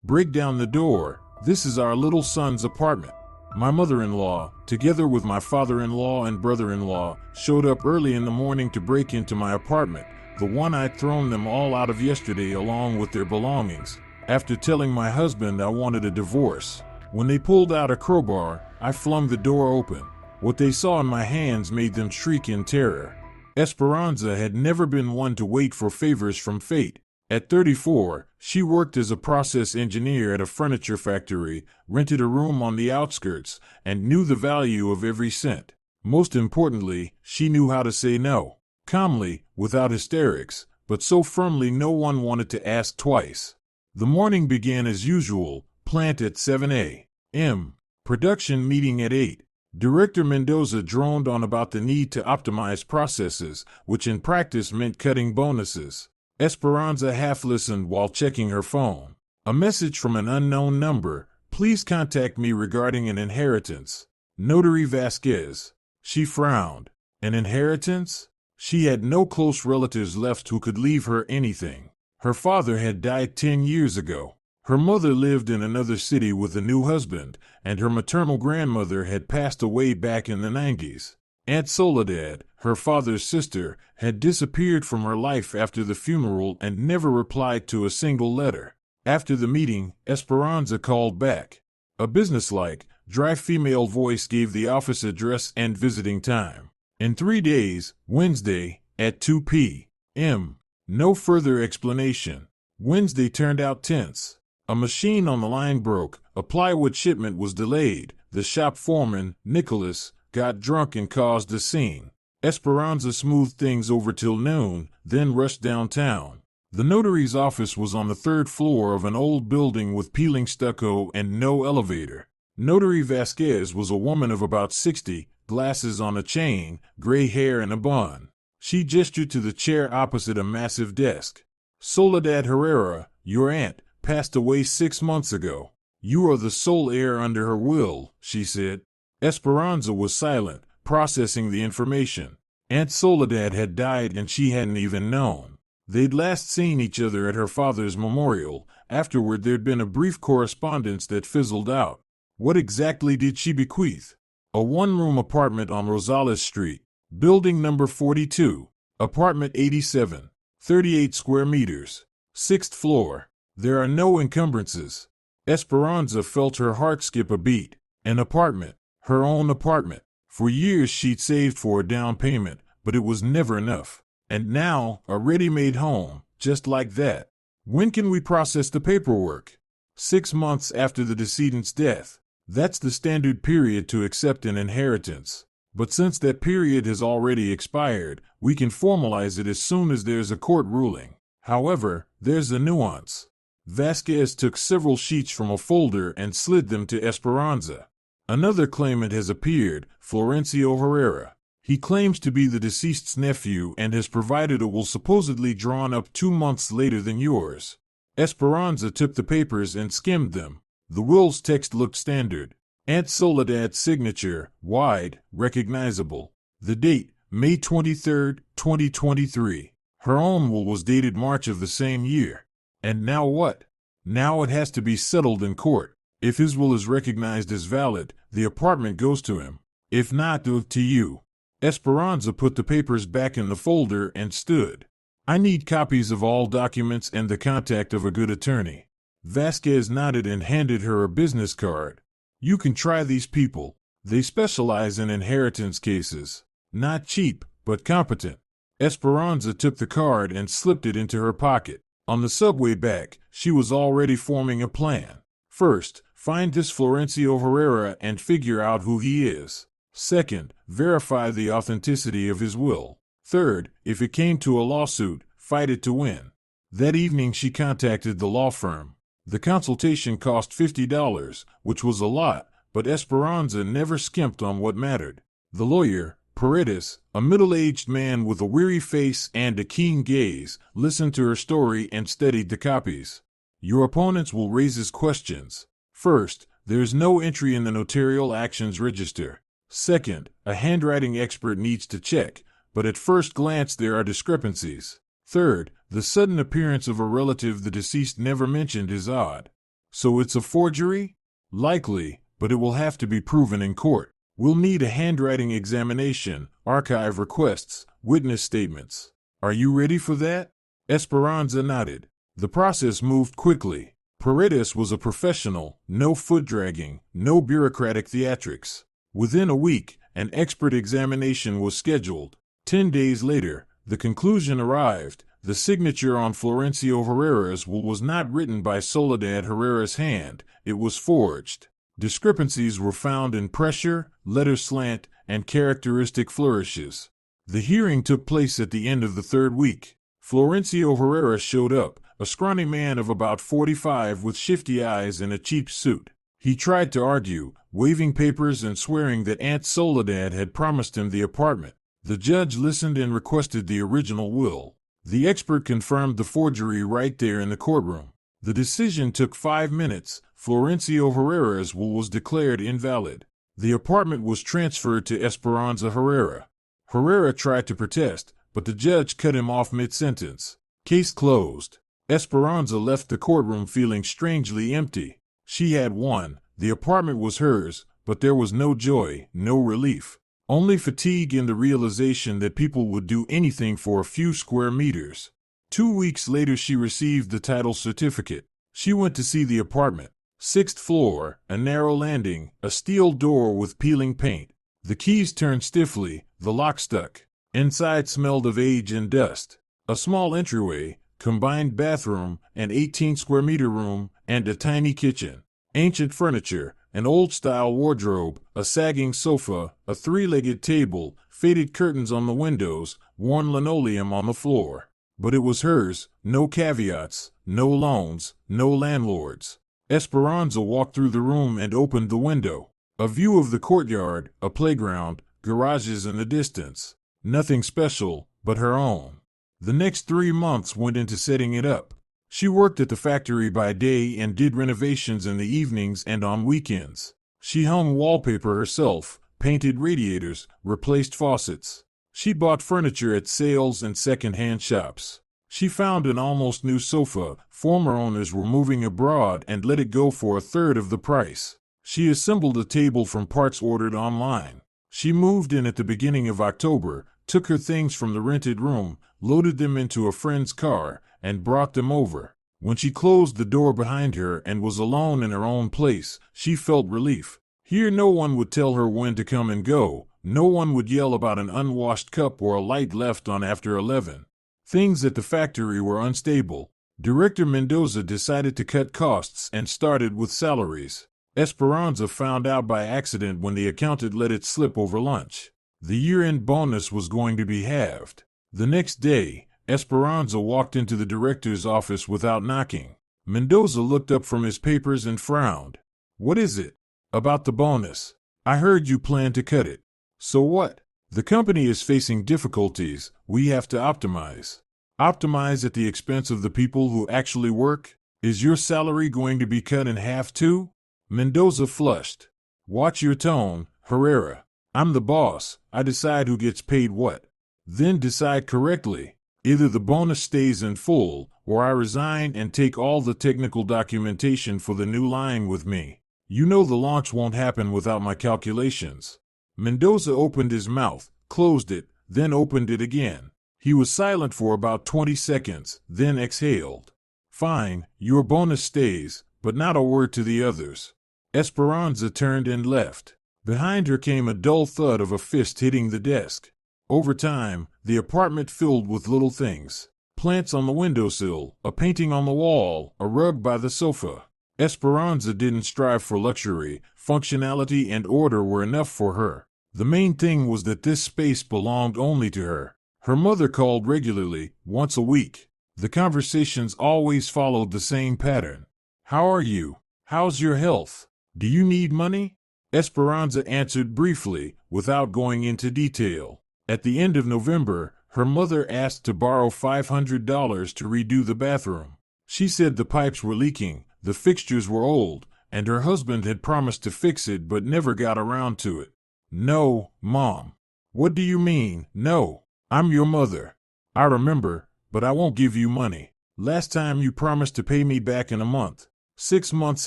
Break down the door. This is our little son's apartment. My mother-in-law, together with my father-in-law and brother-in-law, showed up early in the morning to break into my apartment, the one I'd thrown them all out of yesterday along with their belongings, after telling my husband I wanted a divorce. When they pulled out a crowbar, I flung the door open. What they saw in my hands made them shriek in terror. Esperanza had never been one to wait for favors from fate. At 34, she worked as a process engineer at a furniture factory, rented a room on the outskirts, and knew the value of every cent. Most importantly, she knew how to say no, calmly, without hysterics, but so firmly no one wanted to ask twice. The morning began as usual, plant at 7 a.m., production meeting at 8. Director Mendoza droned on about the need to optimize processes, which in practice meant cutting bonuses. Esperanza half listened while checking her phone. A message from an unknown number. Please contact me regarding an inheritance. Notary Vasquez. She frowned. An inheritance? She had no close relatives left who could leave her anything. Her father had died 10 years ago. Her mother lived in another city with a new husband, and her maternal grandmother had passed away back in the 90s. Aunt Soledad, her father's sister, had disappeared from her life after the funeral and never replied to a single letter. After the meeting, Esperanza called back. A businesslike, dry female voice gave the office address and visiting time. In 3 days, Wednesday, at 2 p.m. No further explanation. Wednesday turned out tense. A machine on the line broke, a plywood shipment was delayed, the shop foreman, Nicholas, got drunk and caused a scene. Esperanza smoothed things over till noon, then rushed downtown. The notary's office was on the 3rd floor of an old building with peeling stucco and no elevator. Notary Vasquez was a woman of about 60, glasses on a chain, gray hair and a bun. She gestured to the chair opposite a massive desk. Soledad Herrera, your aunt, passed away 6 months ago. You are the sole heir under her will, she said. Esperanza was silent, processing the information. Aunt Soledad had died and she hadn't even known. They'd last seen each other at her father's memorial. Afterward there'd been a brief correspondence that fizzled out. What exactly did she bequeath? A one-room apartment on Rosales Street, building number 42, apartment 87, 38 square meters, 6th floor. There are no encumbrances. Esperanza felt her heart skip a beat. An apartment. Her own apartment. For years she'd saved for a down payment, but it was never enough. And now, a ready-made home, just like that. When can we process the paperwork? 6 months after the decedent's death. That's the standard period to accept an inheritance. But since that period has already expired, we can formalize it as soon as there's a court ruling. However, there's a nuance. Vasquez took several sheets from a folder and slid them to Esperanza. Another claimant has appeared, Florencio Herrera. He claims to be the deceased's nephew and has provided a will supposedly drawn up 2 months later than yours. Esperanza took the papers and skimmed them. The will's text looked standard. Aunt Soledad's signature, wide, recognizable. The date, May 23, 2023. Her own will was dated March of the same year. And now what? Now it has to be settled in court. If his will is recognized as valid, the apartment goes to him. If not, to you. Esperanza put the papers back in the folder and stood. I need copies of all documents and the contact of a good attorney. Vasquez nodded and handed her a business card. You can try these people. They specialize in inheritance cases. Not cheap, but competent. Esperanza took the card and slipped it into her pocket. On the subway back, she was already forming a plan. First, find this Florencio Herrera and figure out who he is. Second, verify the authenticity of his will. Third, if it came to a lawsuit, fight it to win. That evening she contacted the law firm. The consultation cost $50, which was a lot, but Esperanza never skimped on what mattered. The lawyer, Paredes, a middle-aged man with a weary face and a keen gaze, listened to her story and studied the copies. Your opponents will raise his questions. First, there is no entry in the notarial actions register. Second, a handwriting expert needs to check, but at first glance there are discrepancies. Third, the sudden appearance of a relative the deceased never mentioned is odd. So it's a forgery? Likely, but it will have to be proven in court. We'll need a handwriting examination, archive requests, witness statements. Are you ready for that? Esperanza nodded. The process moved quickly. Paredes was a professional, no foot-dragging, no bureaucratic theatrics. Within a week, an expert examination was scheduled. 10 days later, the conclusion arrived. The signature on Florencio Herrera's will was not written by Soledad Herrera's hand, it was forged. Discrepancies were found in pressure, letter slant, and characteristic flourishes. The hearing took place at the end of the third week. Florencio Herrera showed up, a scrawny man of about 45 with shifty eyes and a cheap suit. He tried to argue, waving papers and swearing that Aunt Soledad had promised him the apartment. The judge listened and requested the original will. The expert confirmed the forgery right there in the courtroom. The decision took 5 minutes. Florencio Herrera's will was declared invalid. The apartment was transferred to Esperanza Herrera. Herrera tried to protest, but the judge cut him off mid-sentence. Case closed. Esperanza left the courtroom feeling strangely empty. She had won. The apartment was hers, but there was no joy, no relief. Only fatigue and the realization that people would do anything for a few square meters. 2 weeks later she received the title certificate. She went to see the apartment. 6th floor, a narrow landing, a steel door with peeling paint. The keys turned stiffly, the lock stuck. Inside smelled of age and dust. A small entryway, combined bathroom, an 18-square-meter room, and a tiny kitchen. Ancient furniture, an old-style wardrobe, a sagging sofa, a 3-legged table, faded curtains on the windows, worn linoleum on the floor. But it was hers, no caveats, no loans, no landlords. Esperanza walked through the room and opened the window. A view of the courtyard, a playground, garages in the distance. Nothing special, but her own. The next 3 months went into setting it up. She worked at the factory by day and did renovations in the evenings and on weekends. She hung wallpaper herself, painted radiators, replaced faucets. She bought furniture at sales and second-hand shops. She found an almost new sofa. Former owners were moving abroad and let it go for a third of the price. She assembled a table from parts ordered online. She moved in at the beginning of October, took her things from the rented room, loaded them into a friend's car, and brought them over. When she closed the door behind her and was alone in her own place, she felt relief. Here no one would tell her when to come and go. No one would yell about an unwashed cup or a light left on after 11. Things at the factory were unstable. Director Mendoza decided to cut costs and started with salaries. Esperanza found out by accident when the accountant let it slip over lunch. The year-end bonus was going to be halved. The next day, Esperanza walked into the director's office without knocking. Mendoza looked up from his papers and frowned. "What is it?" "About the bonus. I heard you plan to cut it." "So what?" "The company is facing difficulties. We have to optimize." "Optimize at the expense of the people who actually work? Is your salary going to be cut in half too?" Mendoza flushed. "Watch your tone, Herrera. I'm the boss. I decide who gets paid what." "Then decide correctly. Either the bonus stays in full, or I resign and take all the technical documentation for the new line with me. You know the launch won't happen without my calculations." Mendoza opened his mouth, closed it, then opened it again. He was silent for about 20 seconds, then exhaled. "Fine, your bonus stays, but not a word to the others." Esperanza turned and left. Behind her came a dull thud of a fist hitting the desk. Over time, the apartment filled with little things. Plants on the windowsill, a painting on the wall, a rug by the sofa. Esperanza didn't strive for luxury. Functionality and order were enough for her. The main thing was that this space belonged only to her. Her mother called regularly, once a week. The conversations always followed the same pattern. "How are you? How's your health? Do you need money?" Esperanza answered briefly, without going into detail. At the end of November, her mother asked to borrow $500 to redo the bathroom. She said the pipes were leaking, the fixtures were old, and her husband had promised to fix it but never got around to it. "No, Mom." "What do you mean, no? I'm your mother." "I remember, but I won't give you money. Last time you promised to pay me back in a month." 6 months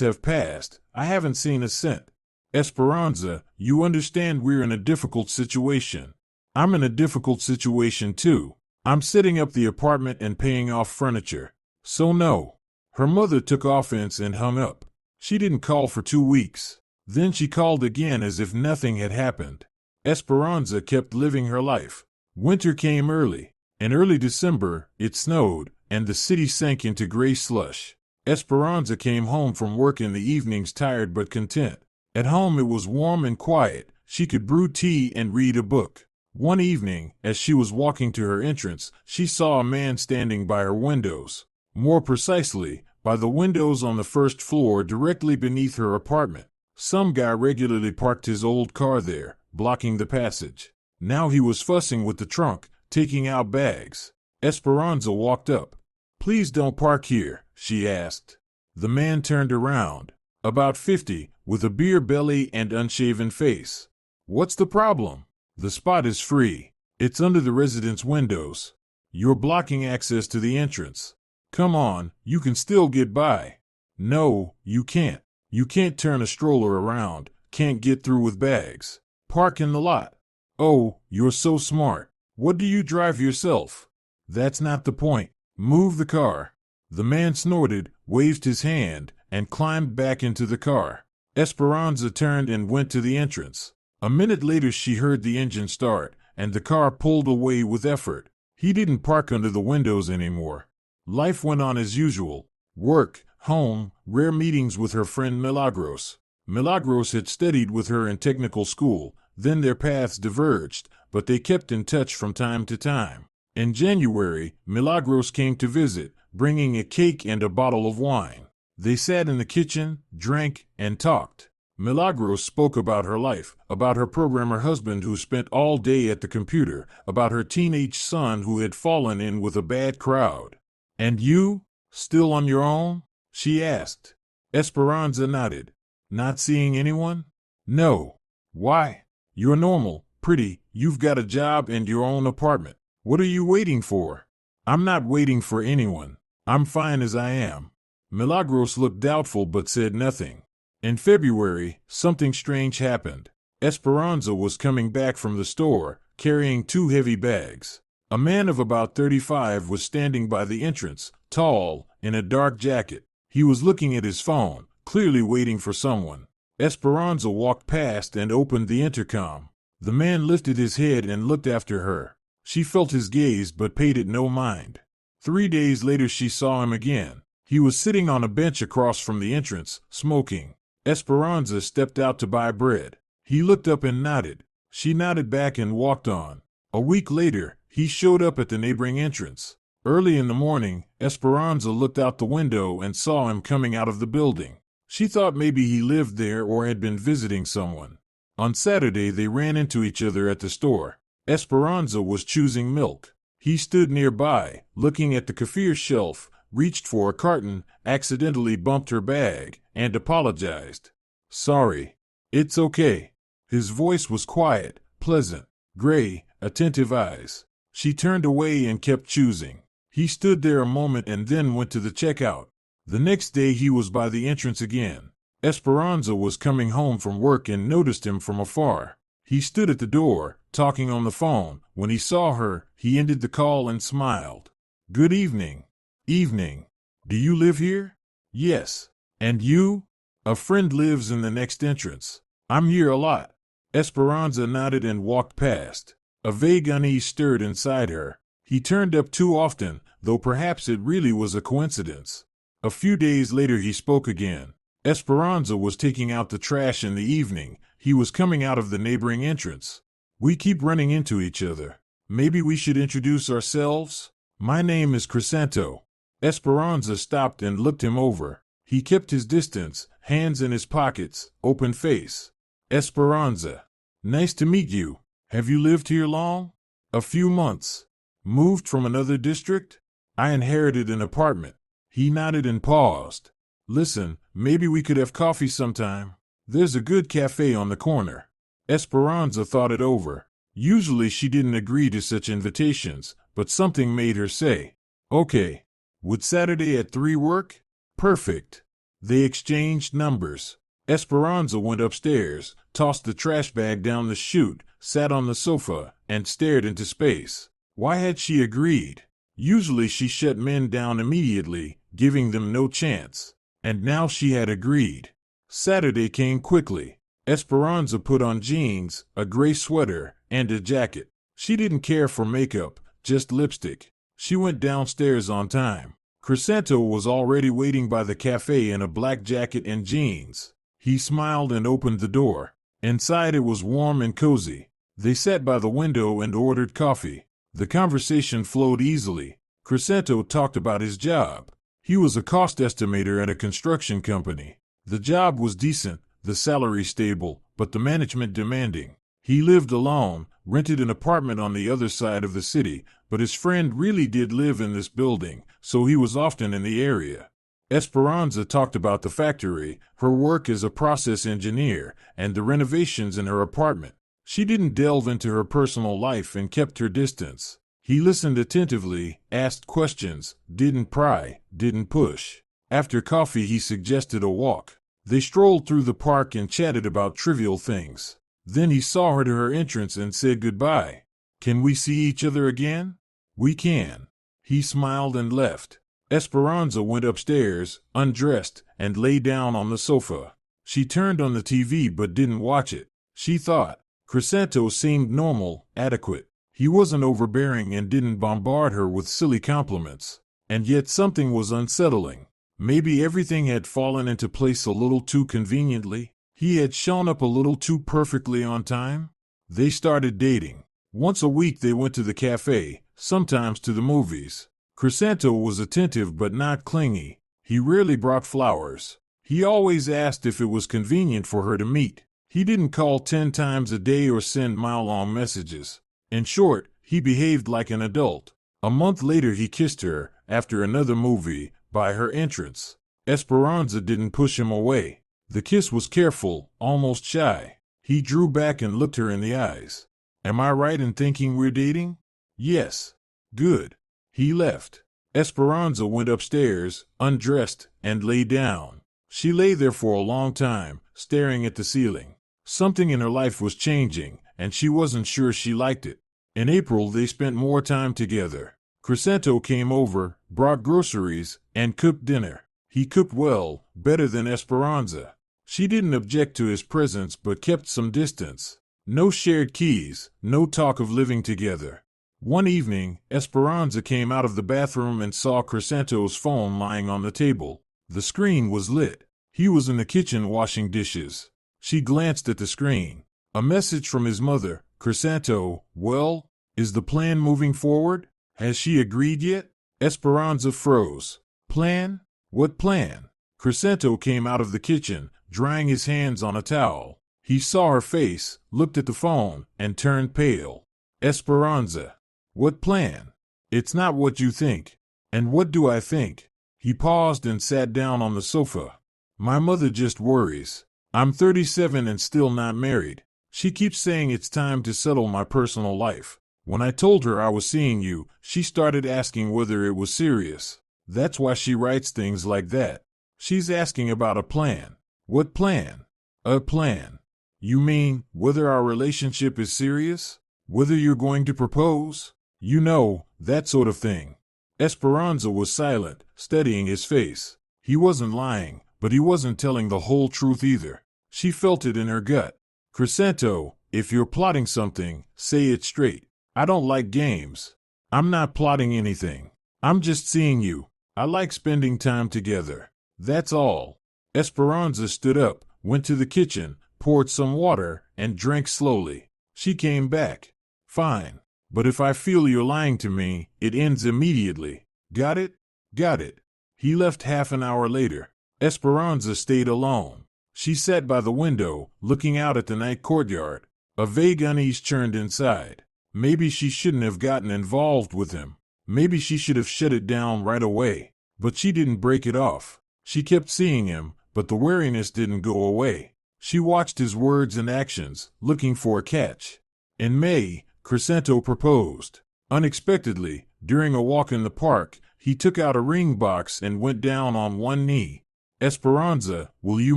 have passed. I haven't seen a cent. Esperanza, you understand we're in a difficult situation. I'm in a difficult situation too. I'm setting up the apartment and paying off furniture. So no. Her mother took offense and hung up. She didn't call for 2 weeks. Then she called again as if nothing had happened. Esperanza kept living her life. Winter came early. In early December, it snowed, and the city sank into gray slush. Esperanza came home from work in the evenings tired but content. At home it was warm and quiet. She could brew tea and read a book. One evening, as she was walking to her entrance, she saw a man standing by her windows. More precisely, by the windows on the first floor directly beneath her apartment. Some guy regularly parked his old car there, blocking the passage. Now he was fussing with the trunk, taking out bags. Esperanza walked up. "Please don't park here," she asked. The man turned around. About 50, with a beer belly and unshaven face. "What's the problem?" "The spot is free. It's under the residence windows. You're blocking access to the entrance. Come on, you can still get by." "No, you can't. You can't turn a stroller around, can't get through with bags. Park in the lot." "Oh, you're so smart. What do you drive yourself?" "That's not the point. Move the car." The man snorted, waved his hand, and climbed back into the car. Esperanza turned and went to the entrance. A minute later she heard the engine start, and the car pulled away with effort. He didn't park under the windows anymore. Life went on as usual. Work, home, rare meetings with her friend Milagros. Milagros had studied with her in technical school, then their paths diverged, but they kept in touch from time to time. In January, Milagros came to visit, bringing a cake and a bottle of wine. They sat in the kitchen, drank, and talked. Milagros spoke about her life, about her programmer husband who spent all day at the computer, about her teenage son who had fallen in with a bad crowd. "And you? Still on your own?" she asked. Esperanza nodded. "Not seeing anyone?" "No." "Why? You're normal, pretty, you've got a job and your own apartment. What are you waiting for?" "I'm not waiting for anyone. I'm fine as I am." Milagros looked doubtful but said nothing. In February, something strange happened. Esperanza was coming back from the store, carrying 2 heavy bags. A man of about 35 was standing by the entrance, tall, in a dark jacket. He was looking at his phone, clearly waiting for someone. Esperanza walked past and opened the intercom. The man lifted his head and looked after her. She felt his gaze but paid it no mind. 3 days later she saw him again. He was sitting on a bench across from the entrance, smoking. Esperanza stepped out to buy bread. He looked up and nodded. She nodded back and walked on. A week later, he showed up at the neighboring entrance. Early in the morning, Esperanza looked out the window and saw him coming out of the building. She thought maybe he lived there or had been visiting someone. On Saturday they ran into each other at the store. Esperanza was choosing milk. He stood nearby, looking at the kefir shelf, reached for a carton, accidentally bumped her bag, and apologized. "Sorry." "It's okay." His voice was quiet, pleasant, gray, attentive eyes. She turned away and kept choosing. He stood there a moment and then went to the checkout. The next day he was by the entrance again. Esperanza was coming home from work and noticed him from afar. He stood at the door, talking on the phone. When he saw her, he ended the call and smiled. "Good evening." "Evening. Do you live here?" "Yes." "And you?" "A friend lives in the next entrance. I'm here a lot." Esperanza nodded and walked past. A vague unease stirred inside her. He turned up too often, though perhaps it really was a coincidence. A few days later he spoke again. Esperanza was taking out the trash in the evening. He was coming out of the neighboring entrance. "We keep running into each other. Maybe we should introduce ourselves? My name is Crisanto." Esperanza stopped and looked him over. He kept his distance, hands in his pockets, open face. "Esperanza. Nice to meet you. Have you lived here long?" "A few months." "Moved from another district?" "I inherited an apartment." He nodded and paused. "Listen, maybe we could have coffee sometime. There's a good cafe on the corner." Esperanza thought it over. Usually she didn't agree to such invitations, but something made her say, "Okay. Would Saturday at 3 work?" "Perfect." They exchanged numbers. Esperanza went upstairs, tossed the trash bag down the chute, sat on the sofa, and stared into space. Why had she agreed? Usually she shut men down immediately, giving them no chance. And now she had agreed. Saturday came quickly. Esperanza put on jeans, a gray sweater, and a jacket. She didn't care for makeup, just lipstick. She went downstairs on time. Crescento was already waiting by the cafe in a black jacket and jeans. He smiled and opened the door. Inside it was warm and cozy. They sat by the window and ordered coffee. The conversation flowed easily. Crescento talked about his job. He was a cost estimator at a construction company. The job was decent, the salary stable, but the management demanding. He lived alone, rented an apartment on the other side of the city, but his friend really did live in this building, so he was often in the area. Esperanza talked about the factory, her work as a process engineer, and the renovations in her apartment. She didn't delve into her personal life and kept her distance. He listened attentively, asked questions, didn't pry, didn't push. After coffee he suggested a walk. They strolled through the park and chatted about trivial things. Then he saw her to her entrance and said goodbye. "Can we see each other again?" "We can." He smiled and left. Esperanza went upstairs, undressed, and lay down on the sofa. She turned on the TV but didn't watch it. She thought. Crescento seemed normal, adequate. He wasn't overbearing and didn't bombard her with silly compliments. And yet something was unsettling. Maybe everything had fallen into place a little too conveniently. He had shown up a little too perfectly on time. They started dating. Once a week they went to the cafe, sometimes to the movies. Crescento was attentive but not clingy. He rarely brought flowers. He always asked if it was convenient for her to meet. He didn't call 10 times a day or send mile-long messages. In short, he behaved like an adult. A month later he kissed her, after another movie, by her entrance. Esperanza didn't push him away. The kiss was careful, almost shy. He drew back and looked her in the eyes. "Am I right in thinking we're dating?" "Yes." "Good." He left. Esperanza went upstairs, undressed, and lay down. She lay there for a long time, staring at the ceiling. Something in her life was changing, and she wasn't sure she liked it. In April they spent more time together. Crescento came over, brought groceries, and cooked dinner. He cooked well, better than Esperanza. She didn't object to his presence but kept some distance. No shared keys, no talk of living together. One evening, Esperanza came out of the bathroom and saw Crescento's phone lying on the table. The screen was lit. He was in the kitchen washing dishes. She glanced at the screen. A message from his mother. "Crescento, well, is the plan moving forward? Has she agreed yet?" Esperanza froze. "Plan? What plan?" Crescento came out of the kitchen, drying his hands on a towel. He saw her face, looked at the phone, and turned pale. "Esperanza. What plan? It's not what you think." "And what do I think?" He paused and sat down on the sofa. "My mother just worries. I'm 37 and still not married. She keeps saying it's time to settle my personal life. When I told her I was seeing you, she started asking whether it was serious. That's why she writes things like that. She's asking about a plan." "What plan?" "A plan." "You mean, whether our relationship is serious? Whether you're going to propose? You know, that sort of thing." Esperanza was silent, studying his face. He wasn't lying, but he wasn't telling the whole truth either. She felt it in her gut. "Crescento, if you're plotting something, say it straight. I don't like games. I'm not plotting anything. I'm just seeing you. I like spending time together. That's all." Esperanza stood up, went to the kitchen, poured some water, and drank slowly. She came back. "Fine. But if I feel you're lying to me, it ends immediately. Got it?" "Got it." He left half an hour later. Esperanza stayed alone. She sat by the window, looking out at the night courtyard. A vague unease churned inside. Maybe she shouldn't have gotten involved with him. Maybe she should have shut it down right away. But she didn't break it off. She kept seeing him, but the wariness didn't go away. She watched his words and actions, looking for a catch. In May, Crescento proposed. Unexpectedly, during a walk in the park, he took out a ring box and went down on one knee. Esperanza, will you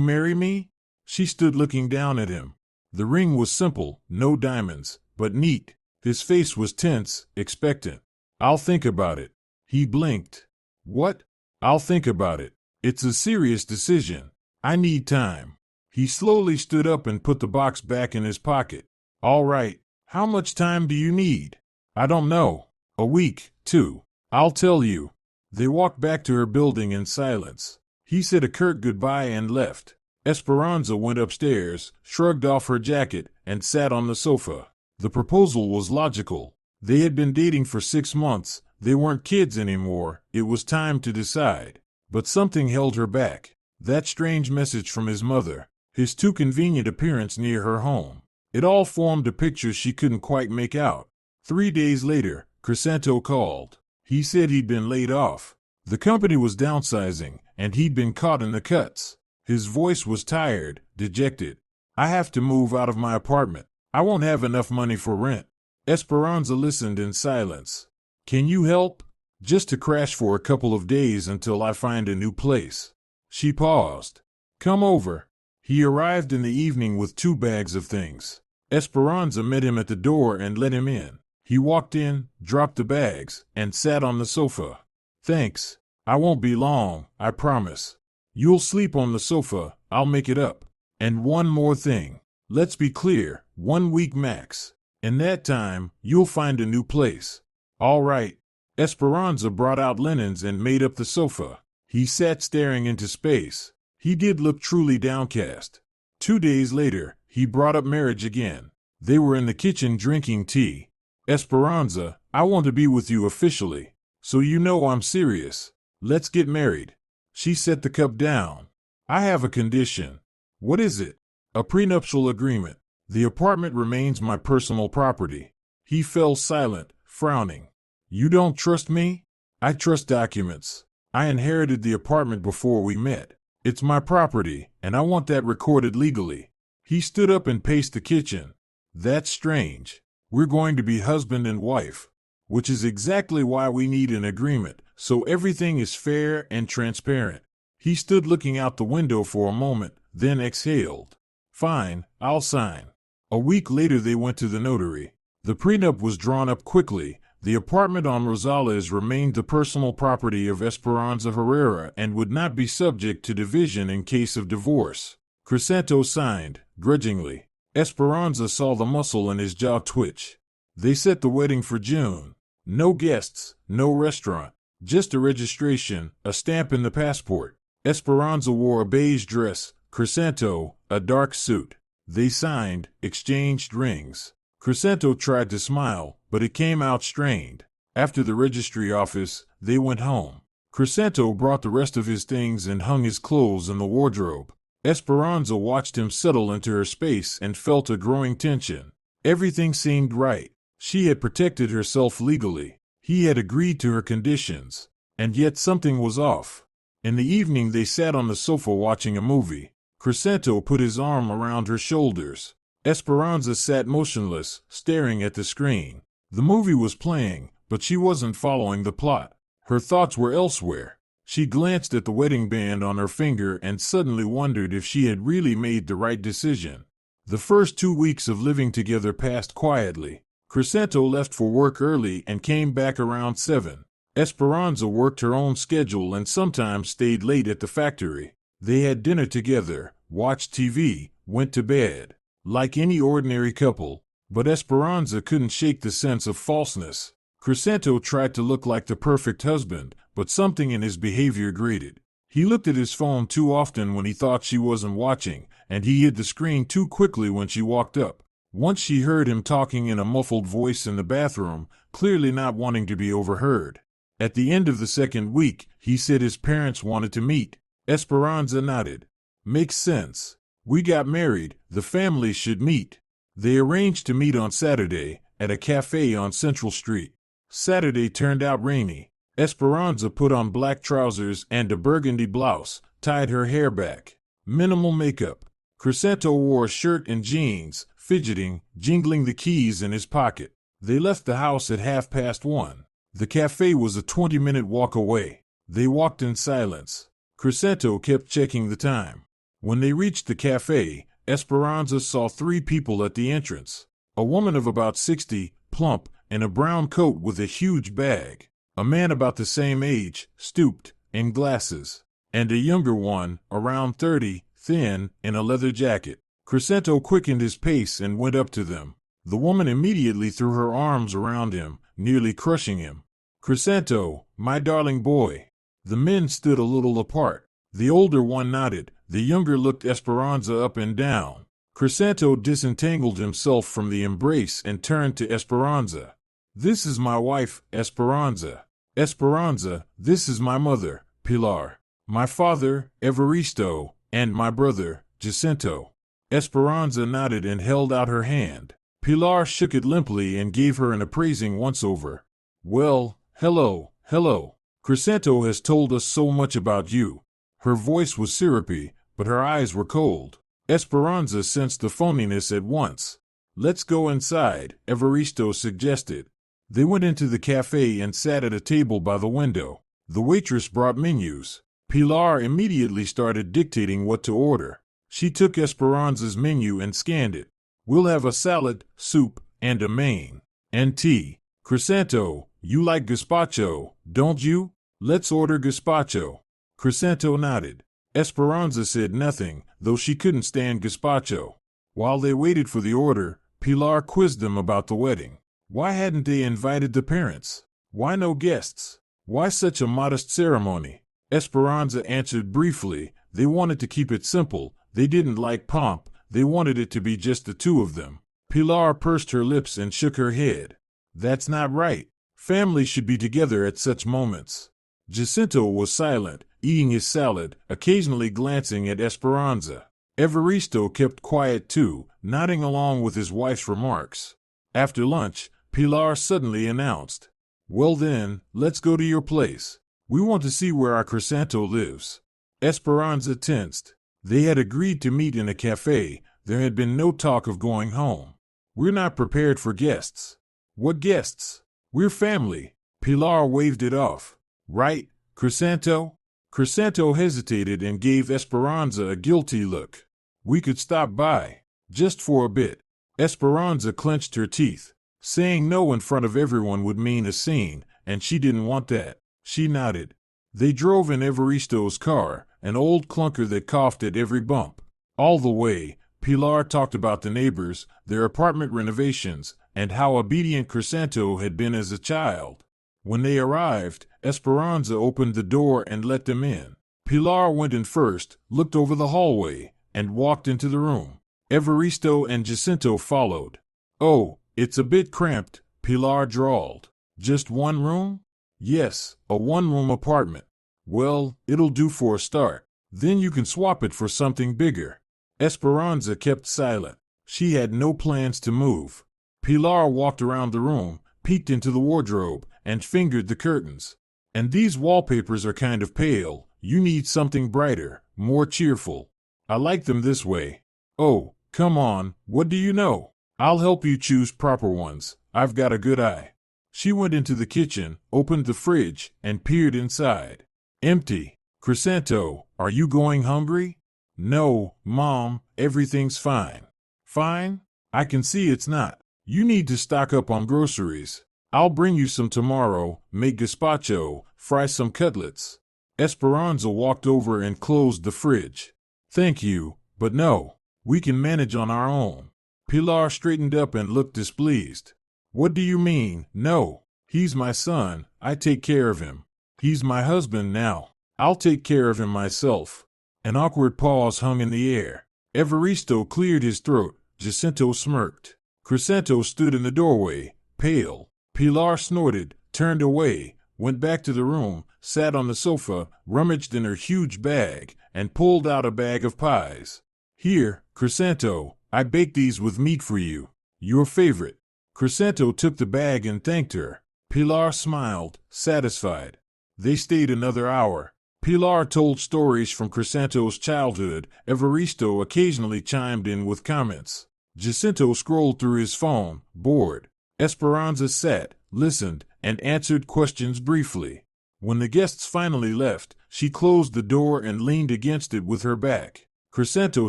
marry me? She stood looking down at him. The ring was simple, no diamonds, but neat. His face was tense, expectant. I'll think about it. He blinked. What? I'll think about it. It's a serious decision. I need time. He slowly stood up and put the box back in his pocket. All right. How much time do you need? I don't know. A week, 2. I'll tell you. They walked back to her building in silence. He said a curt goodbye and left. Esperanza went upstairs, shrugged off her jacket, and sat on the sofa. The proposal was logical. They had been dating for 6 months. They weren't kids anymore. It was time to decide. But something held her back. That strange message from his mother. His too convenient appearance near her home. It all formed a picture she couldn't quite make out. 3 days later, Crisanto called. He said he'd been laid off. The company was downsizing, and he'd been caught in the cuts. His voice was tired, dejected. I have to move out of my apartment. I won't have enough money for rent. Esperanza listened in silence. Can you help? Just to crash for a couple of days until I find a new place. She paused. Come over. He arrived in the evening with 2 bags of things. Esperanza met him at the door and let him in. He walked in, dropped the bags, and sat on the sofa. Thanks. I won't be long, I promise. You'll sleep on the sofa, I'll make it up. And one more thing. Let's be clear, 1 week max. In that time, you'll find a new place. All right. Esperanza brought out linens and made up the sofa. He sat staring into space. He did look truly downcast. 2 days later, he brought up marriage again. They were in the kitchen drinking tea. Esperanza, I want to be with you officially. So you know I'm serious. Let's get married. She set the cup down. I have a condition. What is it? A prenuptial agreement. The apartment remains my personal property. He fell silent, frowning. You don't trust me? I trust documents. I inherited the apartment before we met. It's my property, and I want that recorded legally. He stood up and paced the kitchen. That's strange. We're going to be husband and wife, which is exactly why we need an agreement, so everything is fair and transparent. He stood looking out the window for a moment, then exhaled. Fine, I'll sign. A week later they went to the notary. The prenup was drawn up quickly. The apartment on Rosales remained the personal property of Esperanza Herrera and would not be subject to division in case of divorce. Crisanto signed, grudgingly. Esperanza saw the muscle in his jaw twitch. They set the wedding for June. No guests, no restaurant, just a registration, a stamp in the passport. Esperanza wore a beige dress, Crisanto, a dark suit. They signed, exchanged rings. Crisanto tried to smile, but it came out strained. After the registry office, they went home. Crisanto brought the rest of his things and hung his clothes in the wardrobe. Esperanza watched him settle into her space and felt a growing tension. Everything seemed right. She had protected herself legally. He had agreed to her conditions. And yet something was off. In the evening they sat on the sofa watching a movie. Crisanto put his arm around her shoulders. Esperanza sat motionless, staring at the screen. The movie was playing, but she wasn't following the plot. Her thoughts were elsewhere. She glanced at the wedding band on her finger and suddenly wondered if she had really made the right decision. The first 2 weeks of living together passed quietly. Crisanto left for work early and came back around 7. Esperanza worked her own schedule and sometimes stayed late at the factory. They had dinner together, watched TV, went to bed. Like any ordinary couple, but Esperanza couldn't shake the sense of falseness. Crisanto tried to look like the perfect husband, but something in his behavior grated. He looked at his phone too often when he thought she wasn't watching, and he hid the screen too quickly when she walked up. Once she heard him talking in a muffled voice in the bathroom, clearly not wanting to be overheard. At the end of the second week, he said his parents wanted to meet. Esperanza nodded. Makes sense. We got married, the families should meet. They arranged to meet on Saturday, at a cafe on Central Street. Saturday turned out rainy. Esperanza put on black trousers and a burgundy blouse, tied her hair back. Minimal makeup. Crisanto wore a shirt and jeans, fidgeting, jingling the keys in his pocket. They left the house at 1:30. The cafe was a 20-minute walk away. They walked in silence. Crescento kept checking the time. When they reached the cafe, Esperanza saw 3 people at the entrance. A woman of about 60, plump, in a brown coat with a huge bag. A man about the same age, stooped, in glasses. And a younger one, around 30, thin, in a leather jacket. Crescento quickened his pace and went up to them. The woman immediately threw her arms around him, nearly crushing him. "Crescento, my darling boy." The men stood a little apart. The older one nodded. The younger looked Esperanza up and down. Crescento disentangled himself from the embrace and turned to Esperanza. "This is my wife, Esperanza. Esperanza, this is my mother, Pilar. My father, Evaristo, and my brother, Jacinto." Esperanza nodded and held out her hand. Pilar shook it limply and gave her an appraising once-over. "Well, hello, hello. Crescento has told us so much about you." Her voice was syrupy, but her eyes were cold. Esperanza sensed the phoniness at once. "Let's go inside," Evaristo suggested. They went into the cafe and sat at a table by the window. The waitress brought menus. Pilar immediately started dictating what to order. She took Esperanza's menu and scanned it. "We'll have a salad, soup, and a main. And tea. Crescento, you like gazpacho, don't you? Let's order gazpacho." Crescento nodded. Esperanza said nothing, though she couldn't stand gazpacho. While they waited for the order, Pilar quizzed them about the wedding. Why hadn't they invited the parents? Why no guests? Why such a modest ceremony? Esperanza answered briefly. They wanted to keep it simple. They didn't like pomp. They wanted it to be just the 2 of them. Pilar pursed her lips and shook her head. "That's not right. Families should be together at such moments." Jacinto was silent, eating his salad, occasionally glancing at Esperanza. Evaristo kept quiet too, nodding along with his wife's remarks. After lunch, Pilar suddenly announced, "Well then, let's go to your place. We want to see where our Crescento lives." Esperanza tensed. They had agreed to meet in a cafe. There had been no talk of going home. "We're not prepared for guests." "What guests? We're family." Pilar waved it off. "Right, Crescento?" Crescento hesitated and gave Esperanza a guilty look. "We could stop by. Just for a bit." Esperanza clenched her teeth. Saying no in front of everyone would mean a scene, and she didn't want that. She nodded. They drove in Evaristo's car, an old clunker that coughed at every bump. All the way, Pilar talked about the neighbors, their apartment renovations, and how obedient Crescento had been as a child. When they arrived, Esperanza opened the door and let them in. Pilar went in first, looked over the hallway, and walked into the room. Evaristo and Jacinto followed. "Oh, it's a bit cramped," Pilar drawled. "Just one room?" "Yes, a one-room apartment." "Well, it'll do for a start. Then you can swap it for something bigger." Esperanza kept silent. She had no plans to move. Pilar walked around the room, peeked into the wardrobe, and fingered the curtains. "And these wallpapers are kind of pale. You need something brighter, more cheerful. I like them this way." "Oh, come on, what do you know? I'll help you choose proper ones. I've got a good eye." She went into the kitchen, opened the fridge, and peered inside. Empty. "Crescento, are you going hungry?" "No, Mom, everything's fine." "Fine? I can see it's not. You need to stock up on groceries. I'll bring you some tomorrow, make gazpacho, fry some cutlets." Esperanza walked over and closed the fridge. "Thank you, but no. We can manage on our own." Pilar straightened up and looked displeased. "What do you mean, no? He's my son, I take care of him. He's my husband now. I'll take care of him myself." An awkward pause hung in the air. Evaristo cleared his throat. Jacinto smirked. Crescento stood in the doorway, pale. Pilar snorted, turned away, went back to the room, sat on the sofa, rummaged in her huge bag, and pulled out a bag of pies. "Here, Crescento, I baked these with meat for you. Your favorite." Crescento took the bag and thanked her. Pilar smiled, satisfied. They stayed another hour. Pilar told stories from Crescento's childhood. Evaristo occasionally chimed in with comments. Jacinto scrolled through his phone, bored. Esperanza sat, listened, and answered questions briefly. When the guests finally left, she closed the door and leaned against it with her back. Crescento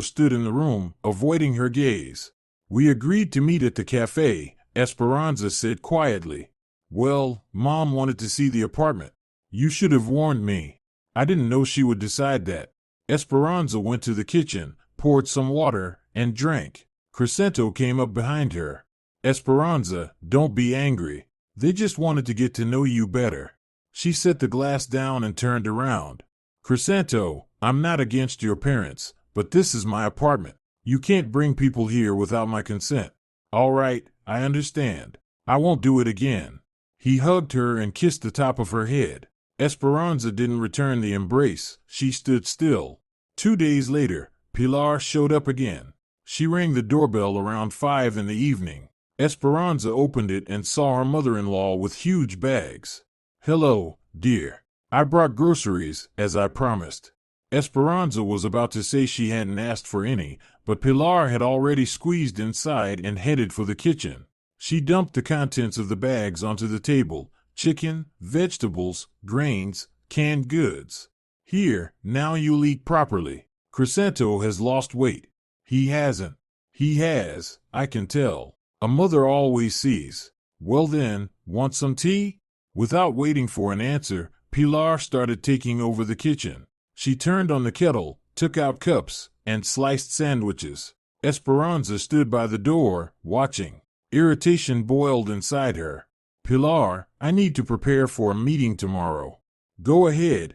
stood in the room, avoiding her gaze. "We agreed to meet at the cafe," Esperanza said quietly. "Well, Mom wanted to see the apartment. You should have warned me. I didn't know she would decide that." Esperanza went to the kitchen, poured some water, and drank. Crescento came up behind her. "Esperanza, don't be angry. They just wanted to get to know you better." She set the glass down and turned around. "Crescento, I'm not against your parents, but this is my apartment. You can't bring people here without my consent." "All right, I understand. I won't do it again." He hugged her and kissed the top of her head. Esperanza didn't return the embrace. She stood still. 2 days later, Pilar showed up again. She rang the doorbell around 5 in the evening. Esperanza opened it and saw her mother-in-law with huge bags. "Hello, dear. I brought groceries, as I promised." Esperanza was about to say she hadn't asked for any, but Pilar had already squeezed inside and headed for the kitchen. She dumped the contents of the bags onto the table: chicken, vegetables, grains, canned goods. "Here, now you'll eat properly. Crescento has lost weight." "He hasn't." "He has, I can tell. A mother always sees." "Well then, want some tea?" Without waiting for an answer, Pilar started taking over the kitchen. She turned on the kettle, took out cups, and sliced sandwiches. Esperanza stood by the door, watching. Irritation boiled inside her. "Pilar, I need to prepare for a meeting tomorrow." Go ahead,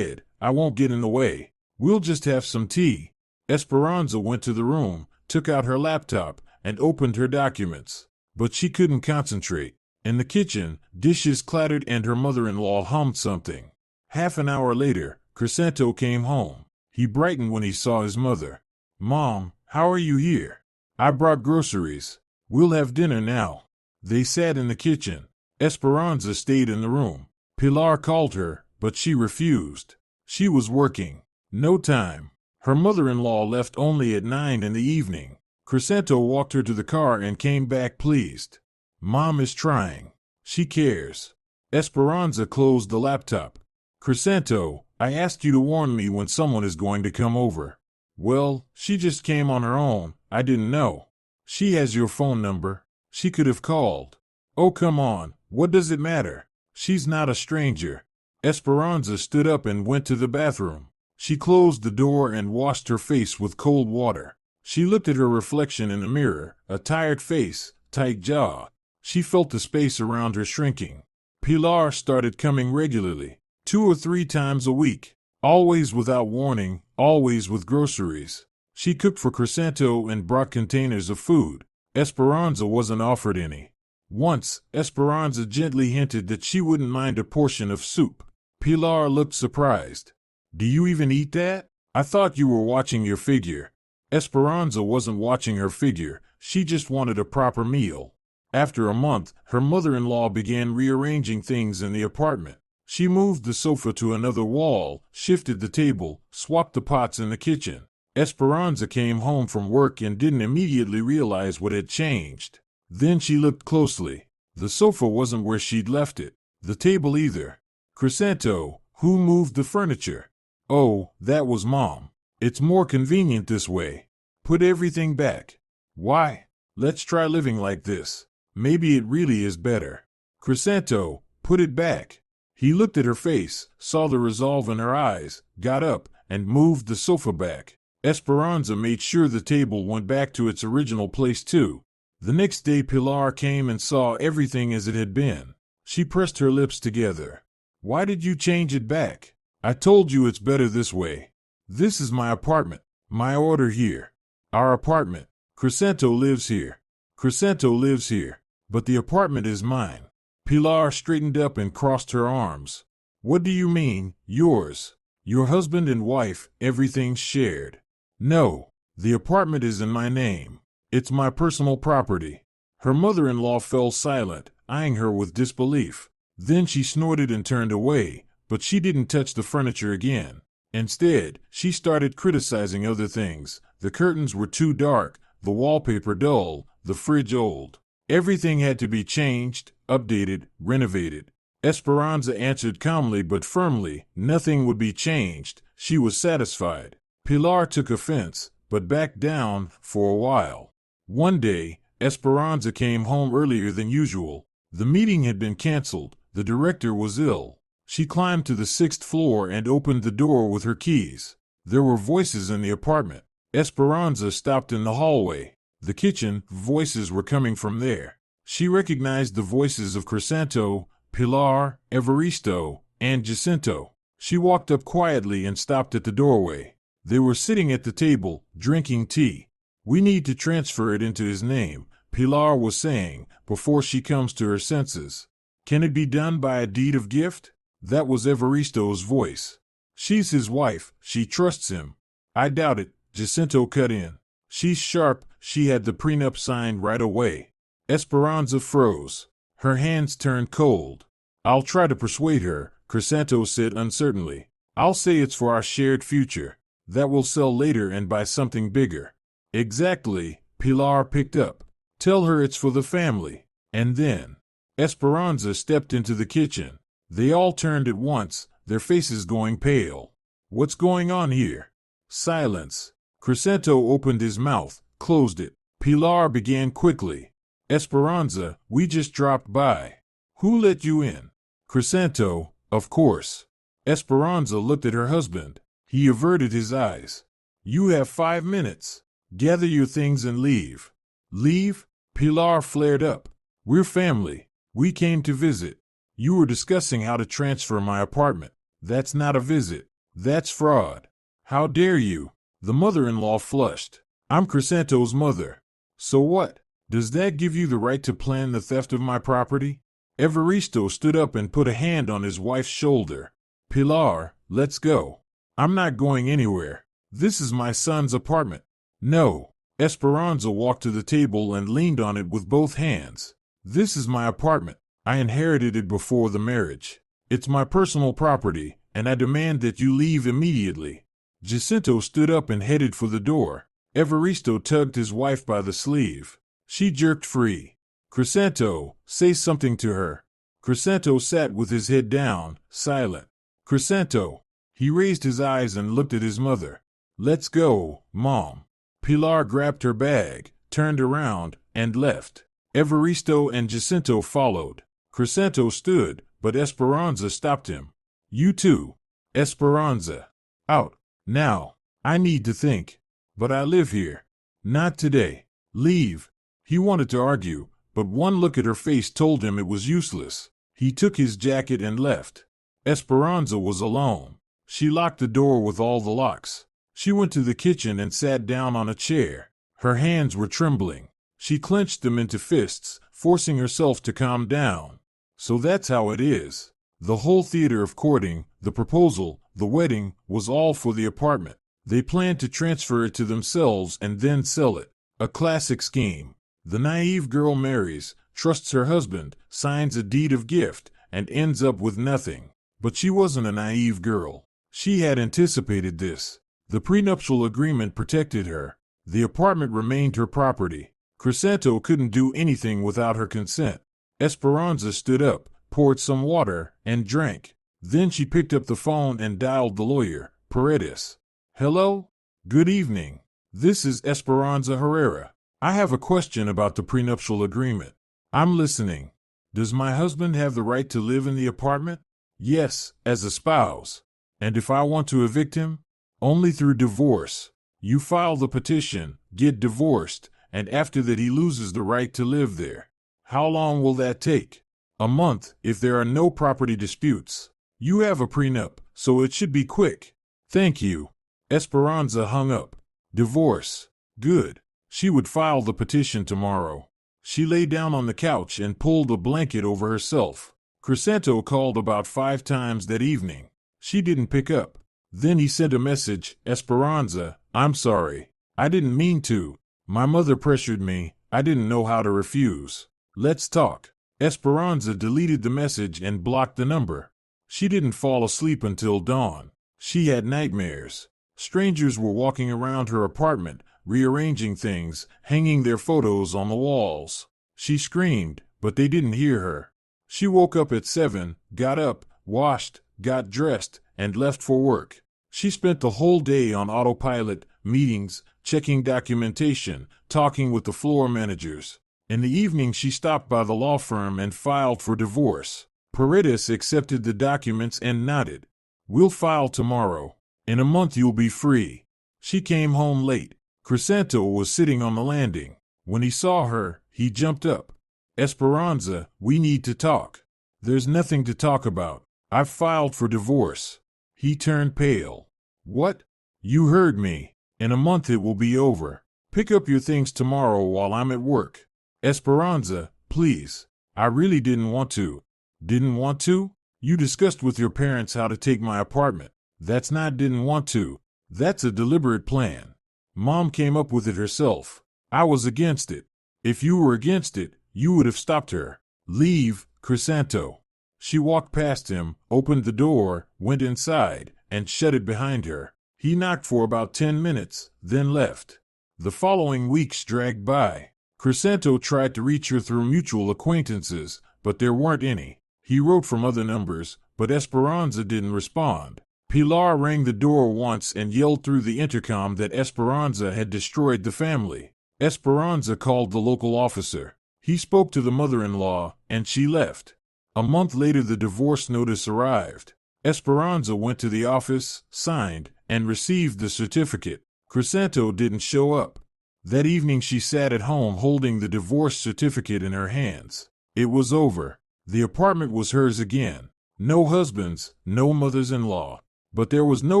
I won't get in the way. We'll just have some tea." Esperanza went to the room, took out her laptop, and opened her documents. But she couldn't concentrate. In the kitchen, dishes clattered and her mother-in-law hummed something. Half an hour later, Crescento came home. He brightened when he saw his mother. "Mom, how are you here?" "I brought groceries. We'll have dinner now." They sat in the kitchen. Esperanza stayed in the room. Pilar called her, but she refused. She was working. No time. Her mother-in-law left only at 9 in the evening. Crescento walked her to the car and came back pleased. "Mom is trying. She cares." Esperanza closed the laptop. "Crescento, I asked you to warn me when someone is going to come over." "Well, she just came on her own. I didn't know." "She has your phone number. She could have called." "Oh, come on. What does it matter? She's not a stranger." Esperanza stood up and went to the bathroom. She closed the door and washed her face with cold water. She looked at her reflection in the mirror, a tired face, tight jaw. She felt the space around her shrinking. Pilar started coming regularly, 2 or 3 times a week, always without warning, always with groceries. She cooked for Crescento and brought containers of food. Esperanza wasn't offered any. Once, Esperanza gently hinted that she wouldn't mind a portion of soup. Pilar looked surprised. "Do you even eat that? I thought you were watching your figure." Esperanza wasn't watching her figure, she just wanted a proper meal. After a month, her mother-in-law began rearranging things in the apartment. She moved the sofa to another wall, shifted the table, swapped the pots in the kitchen. Esperanza came home from work and didn't immediately realize what had changed. Then she looked closely. The sofa wasn't where she'd left it. The table either. "Crescento, who moved the furniture?" "Oh, that was Mom. It's more convenient this way. Put everything back." "Why?" "Let's try living like this. Maybe it really is better." "Crescento, put it back." He looked at her face, saw the resolve in her eyes, got up, and moved the sofa back. Esperanza made sure the table went back to its original place too. The next day Pilar came and saw everything as it had been. She pressed her lips together. "Why did you change it back? I told you it's better this way. This is my apartment. My order here. Our apartment. Crescento lives here. Crescento lives here. But the apartment is mine." Pilar straightened up and crossed her arms. "What do you mean, yours? Your husband and wife, everything's shared." "No, the apartment is in my name. It's my personal property." Her mother-in-law fell silent, eyeing her with disbelief. Then she snorted and turned away, but she didn't touch the furniture again. Instead, she started criticizing other things. The curtains were too dark, the wallpaper dull, the fridge old. Everything had to be changed, updated, renovated. Esperanza answered calmly but firmly. Nothing would be changed. She was satisfied. Pilar took offense, but backed down for a while. One day, Esperanza came home earlier than usual. The meeting had been canceled. The director was ill. She climbed to the 6th floor and opened the door with her keys. There were voices in the apartment. Esperanza stopped in the hallway. The kitchen, voices were coming from there. She recognized the voices of Crisanto, Pilar, Evaristo, and Jacinto. She walked up quietly and stopped at the doorway. They were sitting at the table, drinking tea. "We need to transfer it into his name," Pilar was saying, before she comes to her senses. "Can it be done by a deed of gift?" That was Evaristo's voice. "She's his wife, she trusts him." "I doubt it," Jacinto cut in. "She's sharp, she had the prenup signed right away." Esperanza froze. Her hands turned cold. "I'll try to persuade her," Crisanto said uncertainly. "I'll say it's for our shared future. That will sell later and buy something bigger." "Exactly," Pilar picked up. "Tell her it's for the family." And then Esperanza stepped into the kitchen. They all turned at once, their faces going pale. "What's going on here?" Silence. Crisanto opened his mouth, closed it. Pilar began quickly. "Esperanza, we just dropped by." "Who let you in?" "Crisanto, of course." Esperanza looked at her husband. He averted his eyes. "You have 5 minutes. Gather your things and leave." "Leave?" Pilar flared up. "We're family. We came to visit. You were discussing how to transfer my apartment. That's not a visit. That's fraud." "How dare you?" The mother-in-law flushed. "I'm Crisanto's mother." "So what? Does that give you the right to plan the theft of my property?" Evaristo stood up and put a hand on his wife's shoulder. "Pilar, let's go." "I'm not going anywhere. This is my son's apartment." "No." Esperanza walked to the table and leaned on it with both hands. "This is my apartment. I inherited it before the marriage. It's my personal property, and I demand that you leave immediately." Jacinto stood up and headed for the door. Evaristo tugged his wife by the sleeve. She jerked free. "Crisanto, say something to her." Crisanto sat with his head down, silent. "Crisanto." He raised his eyes and looked at his mother. "Let's go, Mom." Pilar grabbed her bag, turned around, and left. Evaristo and Jacinto followed. Crisanto stood, but Esperanza stopped him. "You too." "Esperanza. Out. Now. I need to think. But I live here." "Not today. Leave." He wanted to argue, but one look at her face told him it was useless. He took his jacket and left. Esperanza was alone. She locked the door with all the locks. She went to the kitchen and sat down on a chair. Her hands were trembling. She clenched them into fists, forcing herself to calm down. So that's how it is. The whole theater of courting, the proposal, the wedding, was all for the apartment. They planned to transfer it to themselves and then sell it. A classic scheme. The naive girl marries, trusts her husband, signs a deed of gift, and ends up with nothing. But she wasn't a naive girl. She had anticipated this. The prenuptial agreement protected her. The apartment remained her property. Crisanto couldn't do anything without her consent. Esperanza stood up, poured some water, and drank. Then she picked up the phone and dialed the lawyer, Paredes. "Hello? Good evening. This is Esperanza Herrera. I have a question about the prenuptial agreement." "I'm listening." "Does my husband have the right to live in the apartment?" "Yes, as a spouse." "And if I want to evict him?" "Only through divorce. You file the petition, get divorced, and after that he loses the right to live there." "How long will that take?" "A month, if there are no property disputes. You have a prenup, so it should be quick." "Thank you." Esperanza hung up. Divorce. Good. She would file the petition tomorrow. She lay down on the couch and pulled a blanket over herself. Crisanto called about 5 times that evening. She didn't pick up. Then he sent a message, "Esperanza, I'm sorry. I didn't mean to. My mother pressured me. I didn't know how to refuse. Let's talk." Esperanza deleted the message and blocked the number. She didn't fall asleep until dawn. She had nightmares. Strangers were walking around her apartment, rearranging things, hanging their photos on the walls. She screamed, but they didn't hear her. She woke up at 7, got up, washed, got dressed, and left for work. She spent the whole day on autopilot, meetings, checking documentation, talking with the floor managers. In the evening, she stopped by the law firm and filed for divorce. Paredes accepted the documents and nodded. "We'll file tomorrow. In a month you'll be free." She came home late. Crisanto was sitting on the landing. When he saw her, he jumped up. "Esperanza, we need to talk." "There's nothing to talk about. I've filed for divorce." He turned pale. "What?" "You heard me. In a month it will be over. Pick up your things tomorrow while I'm at work." "Esperanza, please. I really didn't want to." "Didn't want to? You discussed with your parents how to take my apartment. That's not didn't want to. That's a deliberate plan. Mom came up with it herself. I was against it. If you were against it, you would have stopped her." "Leave, Crisanto." She walked past him, opened the door, went inside, and shut it behind her. He knocked for about 10 minutes, then left. The following weeks dragged by. Crisanto tried to reach her through mutual acquaintances, but there weren't any. He wrote from other numbers, but Esperanza didn't respond. Pilar rang the door once and yelled through the intercom that Esperanza had destroyed the family. Esperanza called the local officer. He spoke to the mother-in-law, and she left. A month later the divorce notice arrived. Esperanza went to the office, signed, and received the certificate. Crisanto didn't show up. That evening she sat at home holding the divorce certificate in her hands. It was over. The apartment was hers again. No husbands, no mothers-in-law. But there was no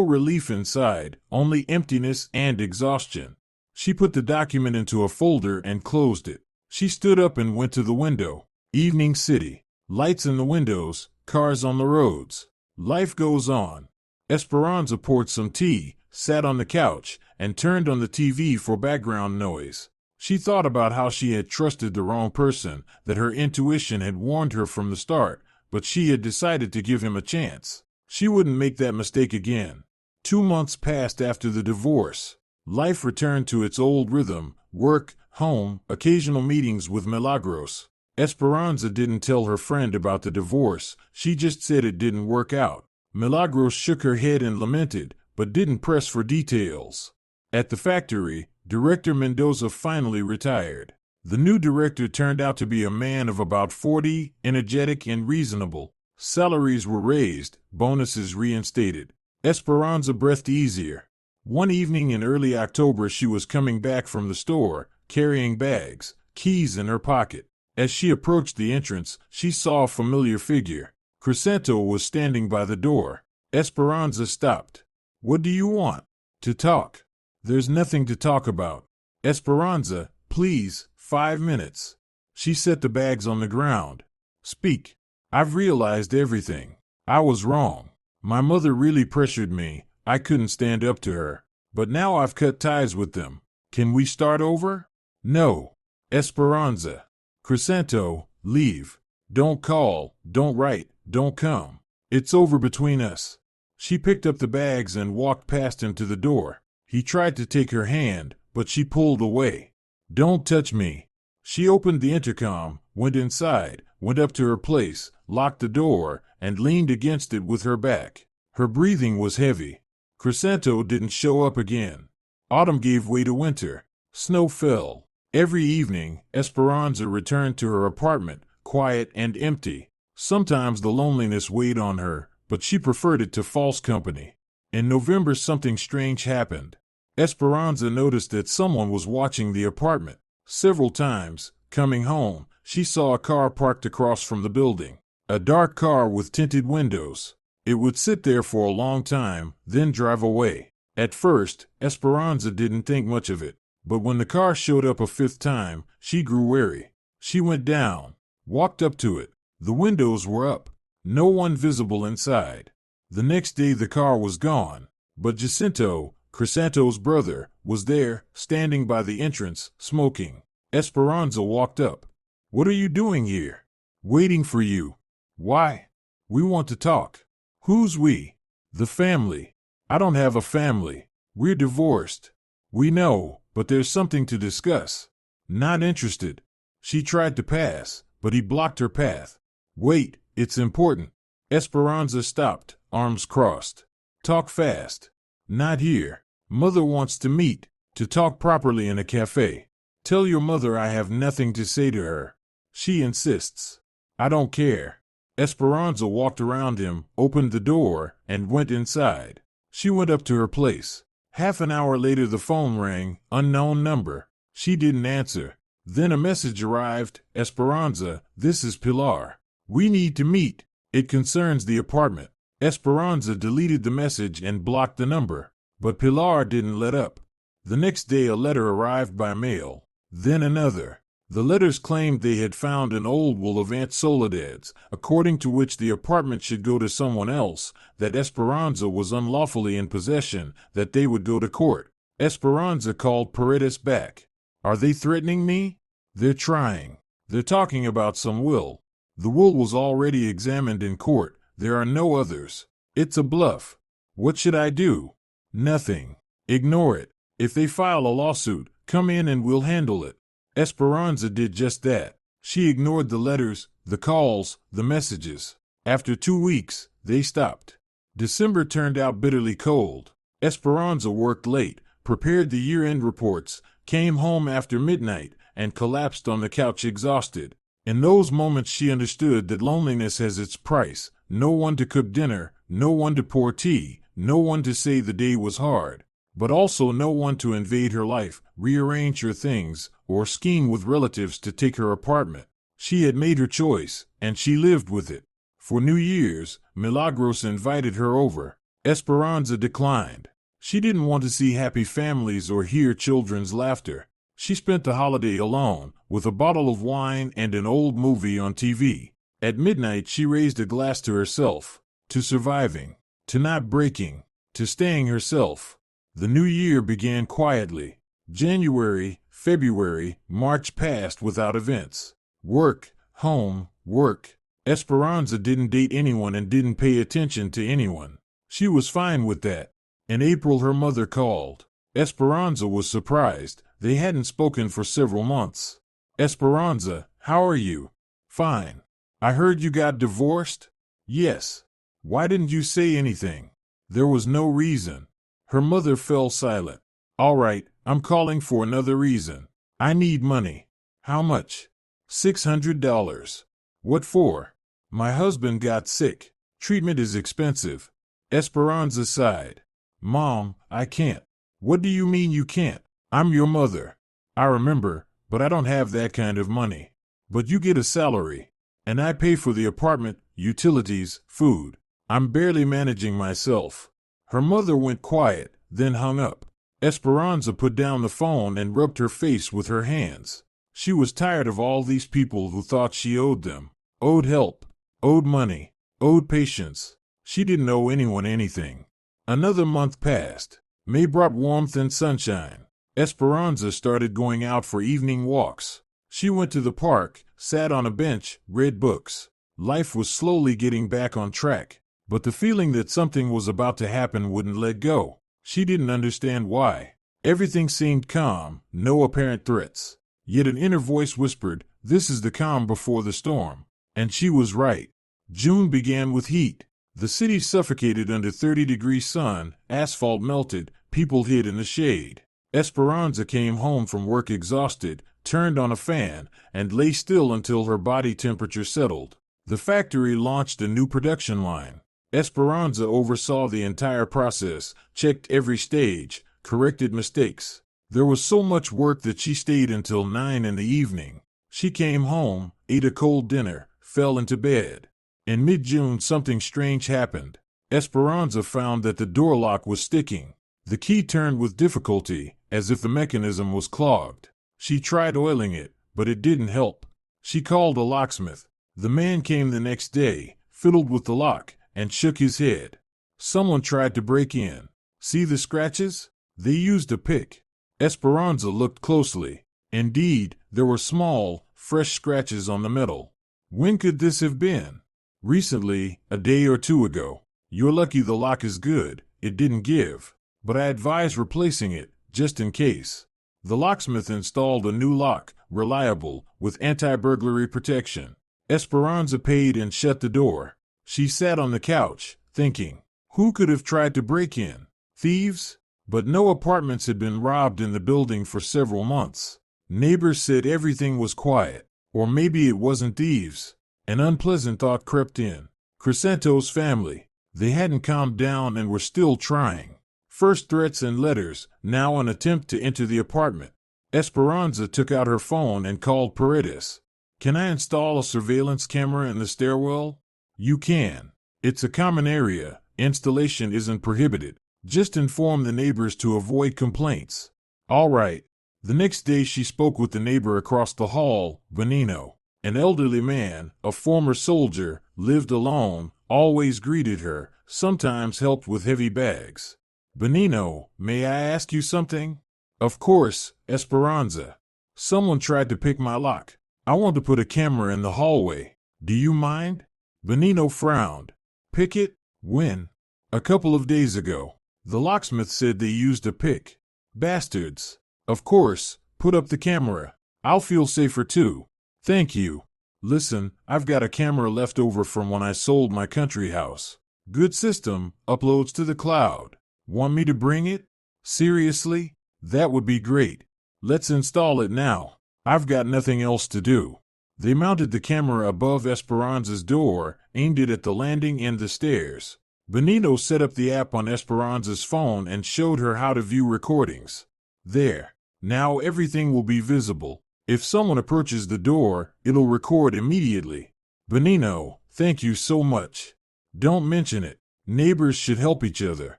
relief inside, only emptiness and exhaustion. She put the document into a folder and closed it. She stood up and went to the window. Evening city. Lights in the windows, cars on the roads. Life goes on. Esperanza poured some tea, sat on the couch, and turned on the TV for background noise. She thought about how she had trusted the wrong person, that her intuition had warned her from the start, but she had decided to give him a chance. She wouldn't make that mistake again. 2 months passed after the divorce. Life returned to its old rhythm: work, home, occasional meetings with Milagros. Esperanza didn't tell her friend about the divorce, she just said it didn't work out. Milagros shook her head and lamented, but didn't press for details. At the factory, Director Mendoza finally retired. The new director turned out to be a man of about 40, energetic and reasonable. Salaries were raised, bonuses reinstated. Esperanza breathed easier. One evening in early October she was coming back from the store, carrying bags, keys in her pocket. As she approached the entrance, she saw a familiar figure. Crisanto was standing by the door. Esperanza stopped. "What do you want?" "To talk." "There's nothing to talk about." "Esperanza, please, 5 minutes." She set the bags on the ground. "Speak." "I've realized everything. I was wrong. My mother really pressured me. I couldn't stand up to her. But now I've cut ties with them. Can we start over?" "No." "Esperanza." "Crisanto, leave. Don't call, don't write, don't come. It's over between us." She picked up the bags and walked past him to the door. He tried to take her hand, but she pulled away. "Don't touch me." She opened the intercom, went inside, went up to her place, locked the door, and leaned against it with her back. Her breathing was heavy. Crisanto didn't show up again. Autumn gave way to winter. Snow fell. Every evening, Esperanza returned to her apartment, quiet and empty. Sometimes the loneliness weighed on her, but she preferred it to false company. In November something strange happened. Esperanza noticed that someone was watching the apartment. Several times, coming home, she saw a car parked across from the building. A dark car with tinted windows. It would sit there for a long time, then drive away. At first, Esperanza didn't think much of it. But when the car showed up a 5th time, she grew wary. She went down, walked up to it. The windows were up. No one visible inside. The next day the car was gone. But Jacinto, Crisanto's brother, was there, standing by the entrance, smoking. Esperanza walked up. "What are you doing here?" "Waiting for you." "Why?" "We want to talk." "Who's we?" "The family." "I don't have a family. We're divorced." "We know. But there's something to discuss." "Not interested." She tried to pass, but he blocked her path. Wait, it's important. Esperanza stopped, arms crossed. Talk fast. Not here. Mother wants to meet, to talk properly in a cafe. Tell your mother I have nothing to say to her. She insists. I don't care. Esperanza walked around him, opened the door, and went inside. She went up to her place. Half an hour later the phone rang, unknown number. She didn't answer. Then a message arrived, Esperanza, this is Pilar. We need to meet. It concerns the apartment. Esperanza deleted the message and blocked the number. But Pilar didn't let up. The next day a letter arrived by mail. Then another. The letters claimed they had found an old will of Aunt Soledad's, according to which the apartment should go to someone else, that Esperanza was unlawfully in possession, that they would go to court. Esperanza called Paredes back. Are they threatening me? They're trying. They're talking about some will. The will was already examined in court. There are no others. It's a bluff. What should I do? Nothing. Ignore it. If they file a lawsuit, come in and we'll handle it. Esperanza did just that. She ignored the letters, the calls, the messages. After 2 weeks, they stopped. December turned out bitterly cold. Esperanza worked late, prepared the year-end reports, came home after midnight, and collapsed on the couch exhausted. In those moments she understood that loneliness has its price. No one to cook dinner, no one to pour tea, no one to say the day was hard. But also no one to invade her life, rearrange her things, or scheme with relatives to take her apartment. She had made her choice, and she lived with it. For New Year's, Milagros invited her over. Esperanza declined. She didn't want to see happy families or hear children's laughter. She spent the holiday alone, with a bottle of wine and an old movie on TV. At midnight she raised a glass to herself, to surviving, to not breaking, to staying herself. The new year began quietly. January, February, March passed without events. Work, home, work. Esperanza didn't date anyone and didn't pay attention to anyone. She was fine with that. In April her mother called. Esperanza was surprised. They hadn't spoken for several months. Esperanza, how are you? Fine. I heard you got divorced? Yes. Why didn't you say anything? There was no reason. Her mother fell silent. All right, I'm calling for another reason. I need money. How much? $600. What for? My husband got sick. Treatment is expensive. Esperanza sighed. Mom, I can't. What do you mean you can't? I'm your mother. I remember, but I don't have that kind of money. But you get a salary. And I pay for the apartment, utilities, food. I'm barely managing myself. Her mother went quiet, then hung up. Esperanza put down the phone and rubbed her face with her hands. She was tired of all these people who thought she owed them. Owed help. Owed money. Owed patience. She didn't owe anyone anything. Another month passed. May brought warmth and sunshine. Esperanza started going out for evening walks. She went to the park, sat on a bench, read books. Life was slowly getting back on track, but the feeling that something was about to happen wouldn't let go. She didn't understand why. Everything seemed calm, no apparent threats. Yet an inner voice whispered, "This is the calm before the storm." And she was right. June began with heat. The city suffocated under 30-degree sun, asphalt melted, people hid in the shade. Esperanza came home from work exhausted, turned on a fan, and lay still until her body temperature settled. The factory launched a new production line. Esperanza oversaw the entire process, checked every stage, corrected mistakes. There was so much work that she stayed until 9 in the evening. She came home, ate a cold dinner, fell into bed. In mid-June something strange happened. Esperanza found that the door lock was sticking. The key turned with difficulty, as if the mechanism was clogged. She tried oiling it, but it didn't help. She called a locksmith. The man came the next day, fiddled with the lock, and shook his head. Someone tried to break in. See the scratches? They used a pick. Esperanza looked closely. Indeed, there were small, fresh scratches on the metal. When could this have been? Recently, a day or two ago. You're lucky the lock is good, it didn't give. But I advise replacing it, just in case. The locksmith installed a new lock, reliable, with anti-burglary protection. Esperanza paid and shut the door. She sat on the couch, thinking, who could have tried to break in? Thieves? But no apartments had been robbed in the building for several months. Neighbors said everything was quiet. Or maybe it wasn't thieves. An unpleasant thought crept in. Crescento's family. They hadn't calmed down and were still trying. First threats and letters, now an attempt to enter the apartment. Esperanza took out her phone and called Paredes. Can I install a surveillance camera in the stairwell? You can. It's a common area. Installation isn't prohibited. Just inform the neighbors to avoid complaints. All right. The next day she spoke with the neighbor across the hall, Benino. An elderly man, a former soldier, lived alone, always greeted her, sometimes helped with heavy bags. Benino, may I ask you something? Of course, Esperanza. Someone tried to pick my lock. I want to put a camera in the hallway. Do you mind? Benino frowned. Pick it? When? A couple of days ago. The locksmith said they used a pick. Bastards. Of course, put up the camera. I'll feel safer too. Thank you. Listen, I've got a camera left over from when I sold my country house. Good system, uploads to the cloud. Want me to bring it? Seriously? That would be great. Let's install it now. I've got nothing else to do. They mounted the camera above Esperanza's door, aimed it at the landing and the stairs. Benito set up the app on Esperanza's phone and showed her how to view recordings. There. Now everything will be visible. If someone approaches the door, it'll record immediately. Benino, thank you so much. Don't mention it. Neighbors should help each other.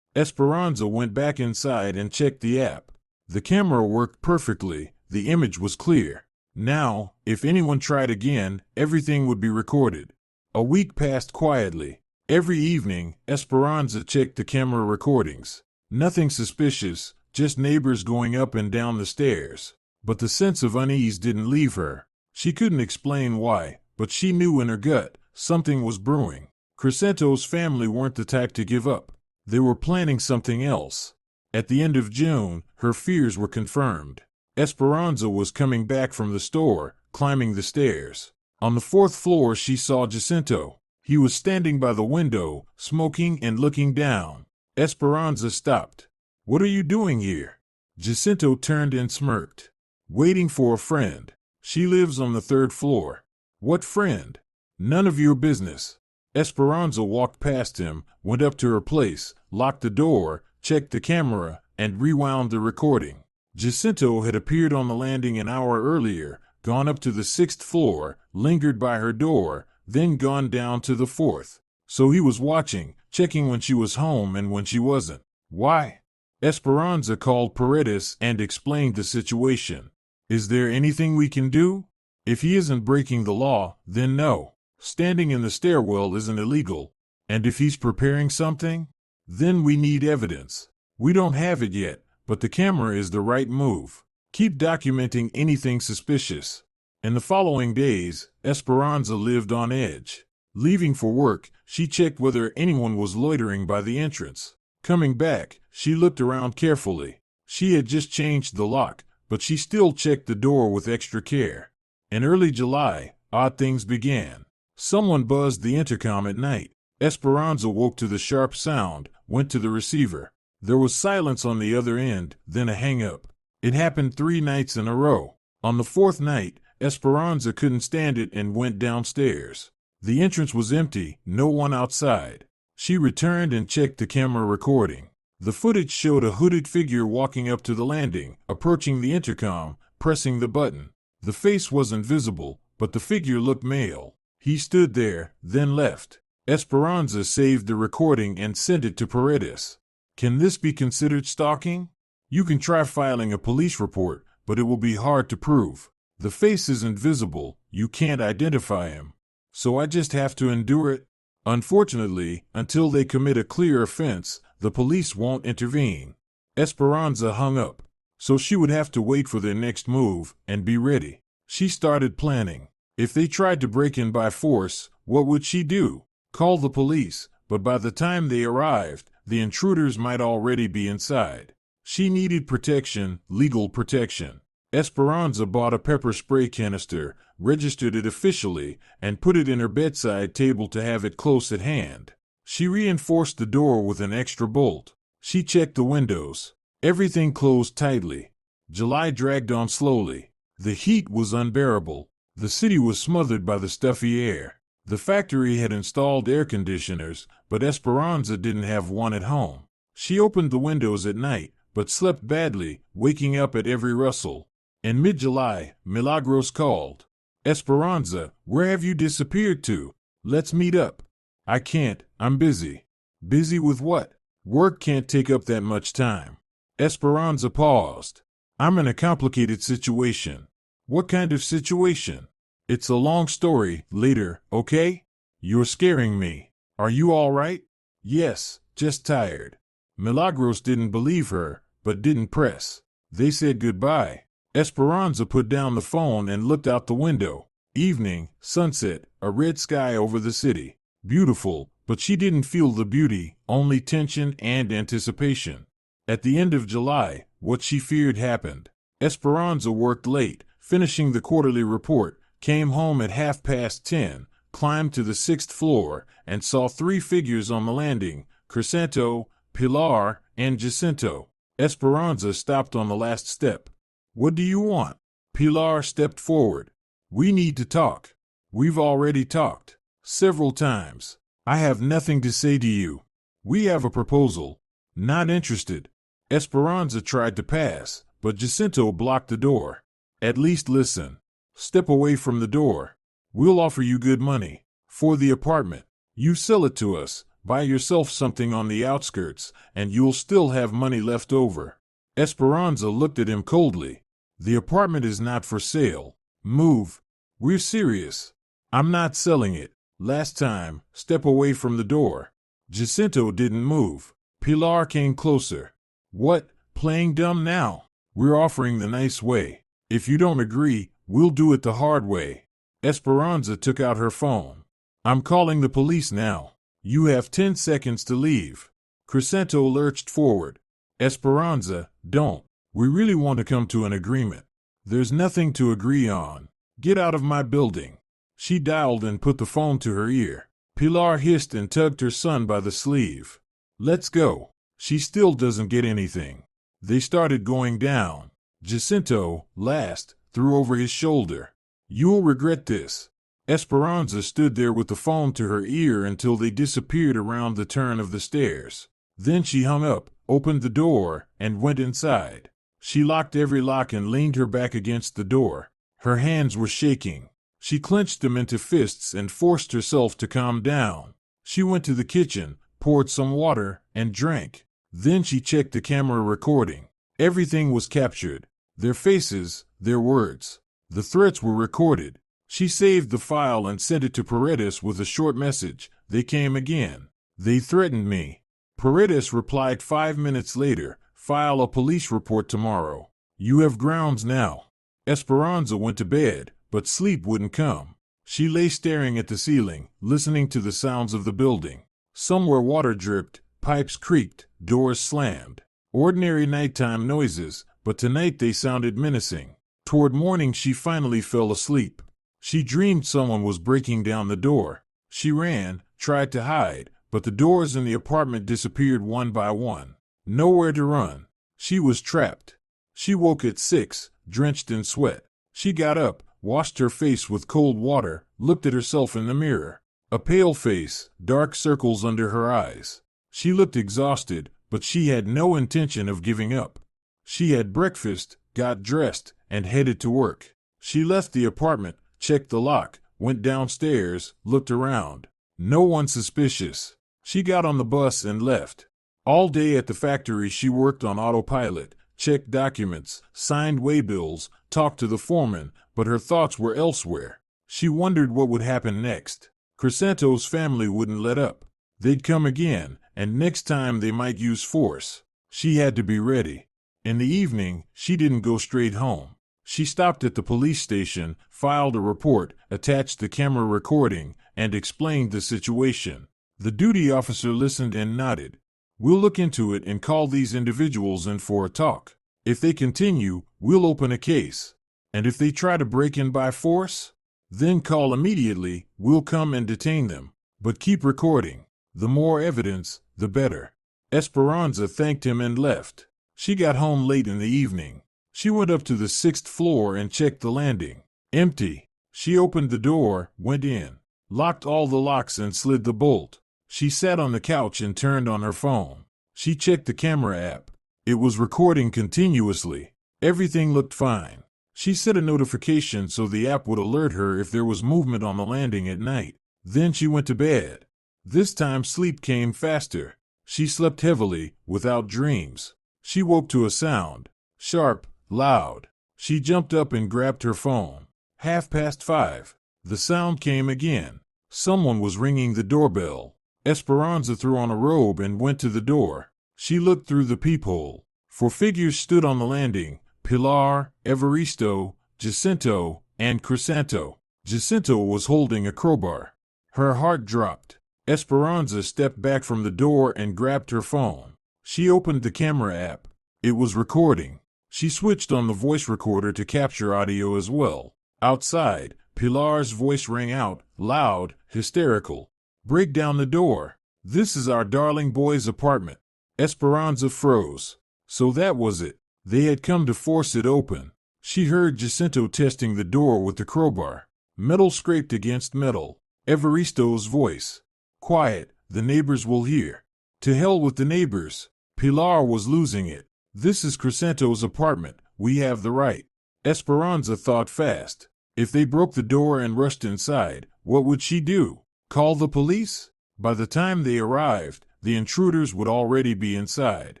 Esperanza went back inside and checked the app. The camera worked perfectly. The image was clear. Now, if anyone tried again, everything would be recorded. A week passed quietly. Every evening, Esperanza checked the camera recordings. Nothing suspicious, just neighbors going up and down the stairs. But the sense of unease didn't leave her. She couldn't explain why, but she knew in her gut something was brewing. Crescento's family weren't the type to give up. They were planning something else. At the end of June, her fears were confirmed. Esperanza was coming back from the store, climbing the stairs. On the 4th floor she saw Jacinto. He was standing by the window, smoking and looking down. Esperanza stopped. What are you doing here? Jacinto turned and smirked. Waiting for a friend. She lives on the 3rd floor. What friend? None of your business. Esperanza walked past him, went up to her place, locked the door, checked the camera, and rewound the recording. Jacinto had appeared on the landing an hour earlier, gone up to the 6th floor, lingered by her door, then gone down to the 4th. So he was watching, checking when she was home and when she wasn't. Why? Esperanza called Paredes and explained the situation. Is there anything we can do? If he isn't breaking the law, then no. Standing in the stairwell isn't illegal. And if he's preparing something? Then we need evidence. We don't have it yet, but the camera is the right move. Keep documenting anything suspicious. In the following days, Esperanza lived on edge. Leaving for work, she checked whether anyone was loitering by the entrance. Coming back, she looked around carefully. She had just changed the lock, but she still checked the door with extra care. In early July, odd things began. Someone buzzed the intercom at night. Esperanza woke to the sharp sound, went to the receiver. There was silence on the other end, then a hang-up. It happened 3 nights in a row. On the 4th night, Esperanza couldn't stand it and went downstairs. The entrance was empty, no one outside. She returned and checked the camera recording. The footage showed a hooded figure walking up to the landing, approaching the intercom, pressing the button. The face wasn't visible, but the figure looked male. He stood there, then left. Esperanza saved the recording and sent it to Paredes. Can this be considered stalking? You can try filing a police report, but it will be hard to prove. The face isn't visible, you can't identify him. So I just have to endure it? Unfortunately, until they commit a clear offense, the police won't intervene. Esperanza hung up. So she would have to wait for their next move and be ready. She started planning. If they tried to break in by force, what would she do? Call the police, but by the time they arrived, the intruders might already be inside. She needed protection, legal protection. Esperanza bought a pepper spray canister, registered it officially, and put it in her bedside table to have it close at hand. She reinforced the door with an extra bolt. She checked the windows. Everything closed tightly. July dragged on slowly. The heat was unbearable. The city was smothered by the stuffy air. The factory had installed air conditioners, but Esperanza didn't have one at home. She opened the windows at night, but slept badly, waking up at every rustle. In mid-July, Milagros called. Esperanza, where have you disappeared to? Let's meet up. I can't, I'm busy. Busy with what? Work can't take up that much time. Esperanza paused. I'm in a complicated situation. What kind of situation? It's a long story, later, okay? You're scaring me. Are you all right? Yes, just tired. Milagros didn't believe her, but didn't press. They said goodbye. Esperanza put down the phone and looked out the window. Evening, sunset, a red sky over the city. Beautiful, but she didn't feel the beauty, only tension and anticipation. At the end of July, what she feared happened. Esperanza worked late, finishing the quarterly report, came home at 10:30, climbed to the 6th floor, and saw 3 figures on the landing, Crisanto, Pilar, and Jacinto. Esperanza stopped on the last step. What do you want? Pilar stepped forward. We need to talk. We've already talked. Several times. I have nothing to say to you. We have a proposal. Not interested. Esperanza tried to pass, but Jacinto blocked the door. At least listen. Step away from the door. We'll offer you good money. For the apartment. You sell it to us, buy yourself something on the outskirts, and you'll still have money left over. Esperanza looked at him coldly. The apartment is not for sale. Move. We're serious. I'm not selling it. Last time, step away from the door. Jacinto didn't move. Pilar came closer. What? Playing dumb now? We're offering the nice way. If you don't agree, we'll do it the hard way. Esperanza took out her phone. I'm calling the police now. You have 10 seconds to leave. Crisanto lurched forward. Esperanza, don't. We really want to come to an agreement. There's nothing to agree on. Get out of my building. She dialed and put the phone to her ear. Pilar hissed and tugged her son by the sleeve. Let's go. She still doesn't get anything. They started going down. Jacinto, last, threw over his shoulder. You'll regret this. Esperanza stood there with the phone to her ear until they disappeared around the turn of the stairs. Then she hung up, opened the door, and went inside. She locked every lock and leaned her back against the door. Her hands were shaking. She clenched them into fists and forced herself to calm down. She went to the kitchen, poured some water, and drank. Then she checked the camera recording. Everything was captured. Their faces, their words. The threats were recorded. She saved the file and sent it to Paredes with a short message. They came again. They threatened me. Paredes replied 5 minutes later. File a police report tomorrow. You have grounds now. Esperanza went to bed, but sleep wouldn't come. She lay staring at the ceiling, listening to the sounds of the building. Somewhere water dripped, pipes creaked, doors slammed. Ordinary nighttime noises, but tonight they sounded menacing. Toward morning she finally fell asleep. She dreamed someone was breaking down the door. She ran, tried to hide, but the doors in the apartment disappeared one by one. Nowhere to run. She was trapped. She woke at 6, drenched in sweat. She got up, washed her face with cold water, looked at herself in the mirror. A pale face, dark circles under her eyes. She looked exhausted, but she had no intention of giving up. She had breakfast, got dressed, and headed to work. She left the apartment, checked the lock, went downstairs, looked around. No one suspicious. She got on the bus and left. All day at the factory she worked on autopilot, checked documents, signed waybills, talked to the foreman, but her thoughts were elsewhere. She wondered what would happen next. Crisanto's family wouldn't let up. They'd come again, and next time they might use force. She had to be ready. In the evening, she didn't go straight home. She stopped at the police station, filed a report, attached the camera recording, and explained the situation. The duty officer listened and nodded. We'll look into it and call these individuals in for a talk. If they continue, we'll open a case. And if they try to break in by force, then call immediately, we'll come and detain them. But keep recording. The more evidence, the better. Esperanza thanked him and left. She got home late in the evening. She went up to the 6th floor and checked the landing. Empty. She opened the door, went in, locked all the locks and slid the bolt. She sat on the couch and turned on her phone. She checked the camera app. It was recording continuously. Everything looked fine. She set a notification so the app would alert her if there was movement on the landing at night. Then she went to bed. This time sleep came faster. She slept heavily, without dreams. She woke to a sound. Sharp, loud. She jumped up and grabbed her phone. 5:30. The sound came again. Someone was ringing the doorbell. Esperanza threw on a robe and went to the door. She looked through the peephole. 4 figures stood on the landing: Pilar, Evaristo, Jacinto, and Crisanto. Jacinto was holding a crowbar. Her heart dropped. Esperanza stepped back from the door and grabbed her phone. She opened the camera app. It was recording. She switched on the voice recorder to capture audio as well. Outside, Pilar's voice rang out, loud, hysterical. "Break down the door. This is our darling boy's apartment." Esperanza froze. So that was it. They had come to force it open. She heard Jacinto testing the door with the crowbar. Metal scraped against metal. Evaristo's voice. "Quiet, the neighbors will hear." To hell with the neighbors. Pilar was losing it. "This is Crisanto's apartment. We have the right." Esperanza thought fast. If they broke the door and rushed inside, what would she do? Call the police? By the time they arrived, the intruders would already be inside.